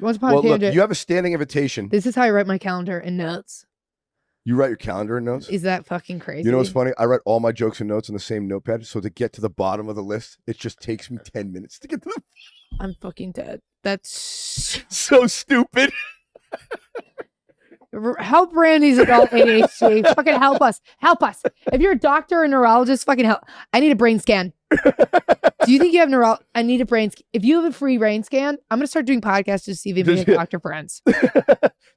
once upon Well, a look, tangent. you have a standing invitation. This is how I write my calendar in notes. You write your calendar in notes. Is that fucking crazy? You know what's funny? I write all my jokes and notes on the same notepad. So to get to the bottom of the list, it just takes me 10 minutes to get to the. I'm fucking dead. That's So stupid. help Randy's adult ADHD. Fucking help us. Help us. If you're a doctor or neurologist, fucking help. I need a brain scan. Do you think you have I need a brain scan. If you have a free brain scan, I'm going to start doing podcasts to see if we can doctor friends.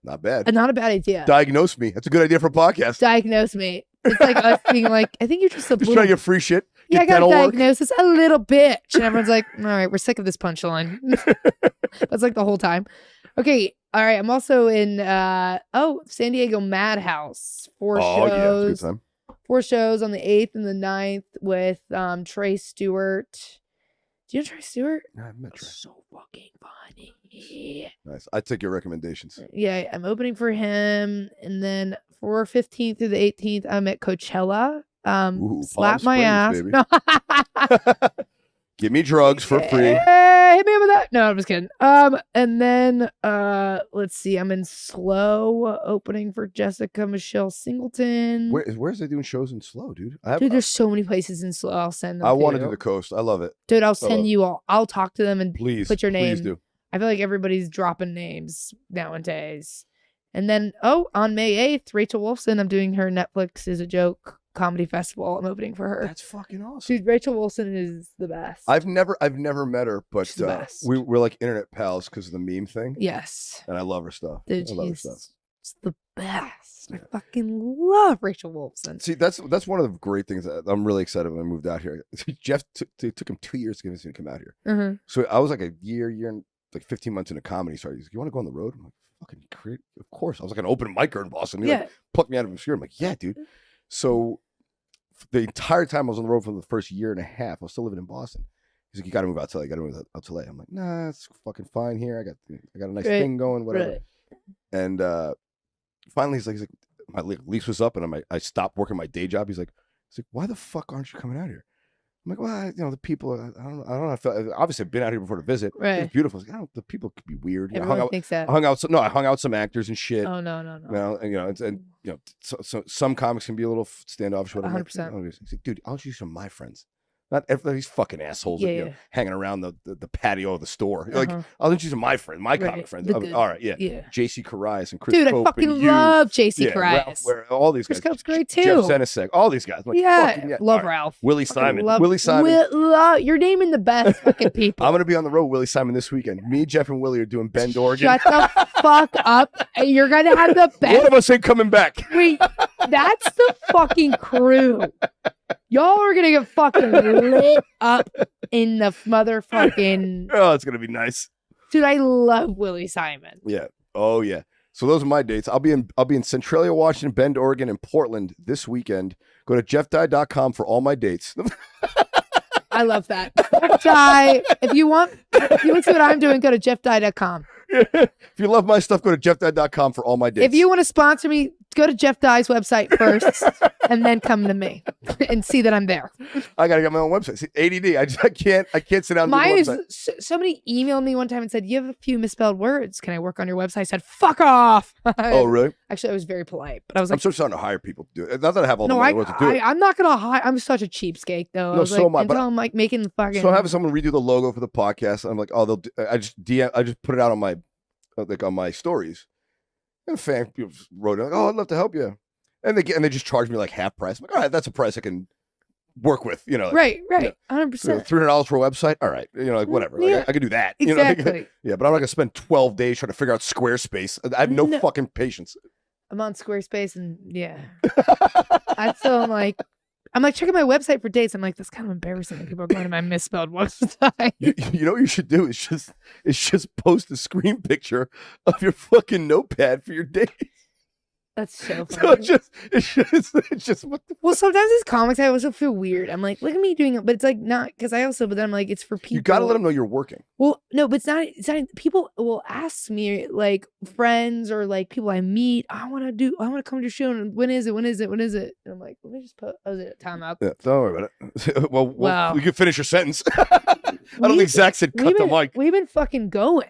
Not bad. Not a bad idea. Diagnose me. That's a good idea for a podcast. Diagnose me. It's like us being like, I think you're just a Just trying to get free shit. yeah, I Get got a dental work. diagnosis, a little bitch. And everyone's like, all right, we're sick of this punchline. That's like the whole time. Okay. All right. I'm also in San Diego Madhouse. Oh, yeah. It's a good time. 4 shows on the 8th and the 9th with Trey Stewart. Do you know Trey Stewart? Yeah, I've met Trey. So fucking funny. Nice. I took your recommendations. Yeah, I'm opening for him. And then for 15th through the 18th, I'm at Coachella. Ooh, Slap Palm my ass. Springs, baby. Give me drugs for free. Hey, hit me up with that. No, I'm just kidding. And then let's see. I'm in Slow opening for Jessica Michelle Singleton. Where's they doing shows in Slow, dude? Dude, there's so many places in Slow. I'll send them. I want to to do the coast. I love it. Dude, I'll send you all. I'll talk to them and Please put your name. Please do. I feel like everybody's dropping names nowadays. And then, on May 8th, Rachel Wolfson, I'm doing her Netflix is a Joke comedy festival. I'm opening for her. That's fucking awesome. Dude, Rachel Wolfson is the best. I've never met her, but She's the best. we're like internet pals because of the meme thing. Yes. And I love her stuff. Dude, I love her stuff. It's the best. I fucking love Rachel Wolfson. See, that's one of the great things that I'm really excited when I moved out here. Jeff it took him 2 years to convince me to come out here. Mm-hmm. So I was like a year and like 15 months into comedy. So he's like, you want to go on the road? I'm like, fucking great. Of course. I was like an open micer in Boston. He like plucked me out of obscurity. I'm like, yeah, dude. So the entire time I was on the road for the first year and a half, I was still living in Boston. He's like, you got to move out to LA. You got to move out to LA. I'm like, nah, it's fucking fine here. I got a nice thing going, whatever. And finally, he's like, my lease was up, and I stopped working my day job. He's like, why the fuck aren't you coming out here? I'm like, well, the people, I don't know. I felt, obviously, I've been out here before to visit. Right. It's beautiful. I was like, the people could be weird. Everyone thinks that. I hung out with some actors and shit. Oh, no. So some comics can be a little standoffish. 100%. He's like, dude, I'll introduce you to my friends. Not these fucking assholes hanging around the patio of the store. Like, I'll introduce you to my friends, my comic friends. All right, JC Karias and Chris Cope. Dude, I fucking love JC Karias. All these guys. Chris Cope's great too. Jeff Zenisek, all these guys. I'm like, love Ralph. Willie Simon. Willie Simon. You're naming the best fucking people. I'm going to be on the road with Willie Simon this weekend. Me, Jeff, and Willie are doing Bend, Oregon. Shut the fuck up. You're going to have the best. One of us ain't coming back. Wait, that's the fucking crew. Y'all are going to get fucking lit up in the motherfucking... Oh, it's going to be nice. Dude, I love Willie Simon. Yeah. Oh, yeah. So those are my dates. I'll be in Centralia, Washington, Bend, Oregon, and Portland this weekend. Go to jeffdye.com for all my dates. I love that. Jeff Dye. If you want to see what I'm doing, go to jeffdye.com. If you love my stuff, go to jeffdye.com for all my dates. If you want to sponsor me, go to Jeff Dye's website first and then come to me and see that I'm there. I got to get my own website. See, ADD. I can't sit down and Mine do the website. is, somebody emailed me one time and said, you have a few misspelled words. Can I work on your website? I said, fuck off. Oh, really? Actually, I was very polite, but I was like, I'm still starting to hire people to do it. Not that I have all the money to do it. I'm not going to hire. I'm such a cheapskate though. No, so am I. Until I'm like making fucking. So I'm having someone redo the logo for the podcast. I'm like, oh, I just put it out on my stories. And fan people wrote it like, oh, I'd love to help you. And they just charge me like half price. I'm like, all right, that's a price I can work with, like, right, 100%. $300 for a website, all right, like whatever. Yeah. Like, I could do that. Exactly. Yeah, but I'm not gonna spend 12 days trying to figure out Squarespace. I have no fucking patience. I'm on Squarespace and I'm like checking my website for dates. I'm like, that's kind of embarrassing that people are going to my misspelled website. You know what you should do is just post a screen picture of your fucking notepad for your date. That's so funny. So it's just what the well, sometimes as comics, I also feel weird. I'm like, look at me doing it, but it's like not because but then I'm like, it's for people. You got to let them know you're working. Well, no, but it's not. People will ask me, like friends or like people I meet. I want to come to your show. And when is it? And I'm like, let me just put it time out. Yeah, don't worry about it. Well, you can finish your sentence. I don't think Zach said cut the mic. We've been fucking going.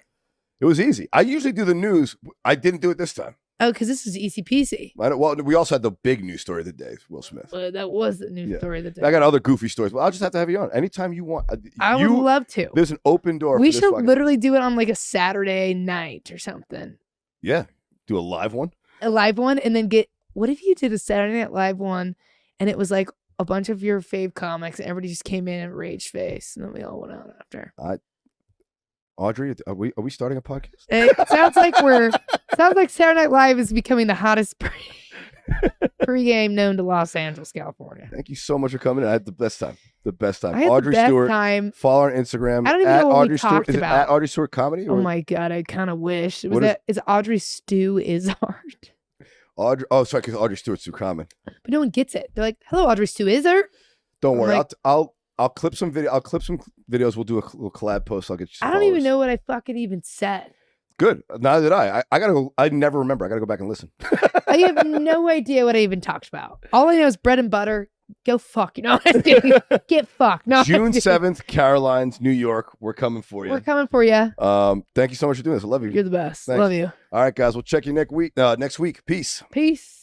It was easy. I usually do the news. I didn't do it this time. Oh, because this is easy peasy. Well, we also had the big news story of the day, Will Smith. That was the news story of the day. I got other goofy stories, but I'll just have to have you on anytime you want. I would love to. There's an open door. We should literally do it on like a Saturday night or something. Yeah, do a live one. A live one, and then what if you did a Saturday Night Live one, and it was like a bunch of your fave comics, and everybody just came in and rage face, and then we all went out after. Audrey, are we starting a podcast? It sounds like Saturday Night Live is becoming the hottest pregame known to Los Angeles, California. Thank you so much for coming. I had the best time. I had Audrey the best Stewart. time. Follow her on Instagram. I don't even know what Audrey we talked Stewart. about. Is it at Audrey Stewart Comedy? Oh my god, I kind of wish. Is Audrey Stew Izzard? Audrey. Oh, sorry, because Audrey Stewart's too common. But no one gets it. They're like, "Hello, Audrey Stew Izzard." Don't worry. Like, I'll clip some video. I'll clip some videos. We'll do a little collab post. I'll get you some I don't followers. even know what I fucking even said. Good. Neither did I. I gotta go. I never remember. I gotta go back and listen. I have no idea what I even talked about. All I know is bread and butter. Go fuck. Get fucked. No. June 7th, Caroline's, New York. We're coming for you. We're coming for you. Thank you so much for doing this. I love you. You're the best. Thanks. Love you. All right, guys. We'll check you next week. Peace. Peace.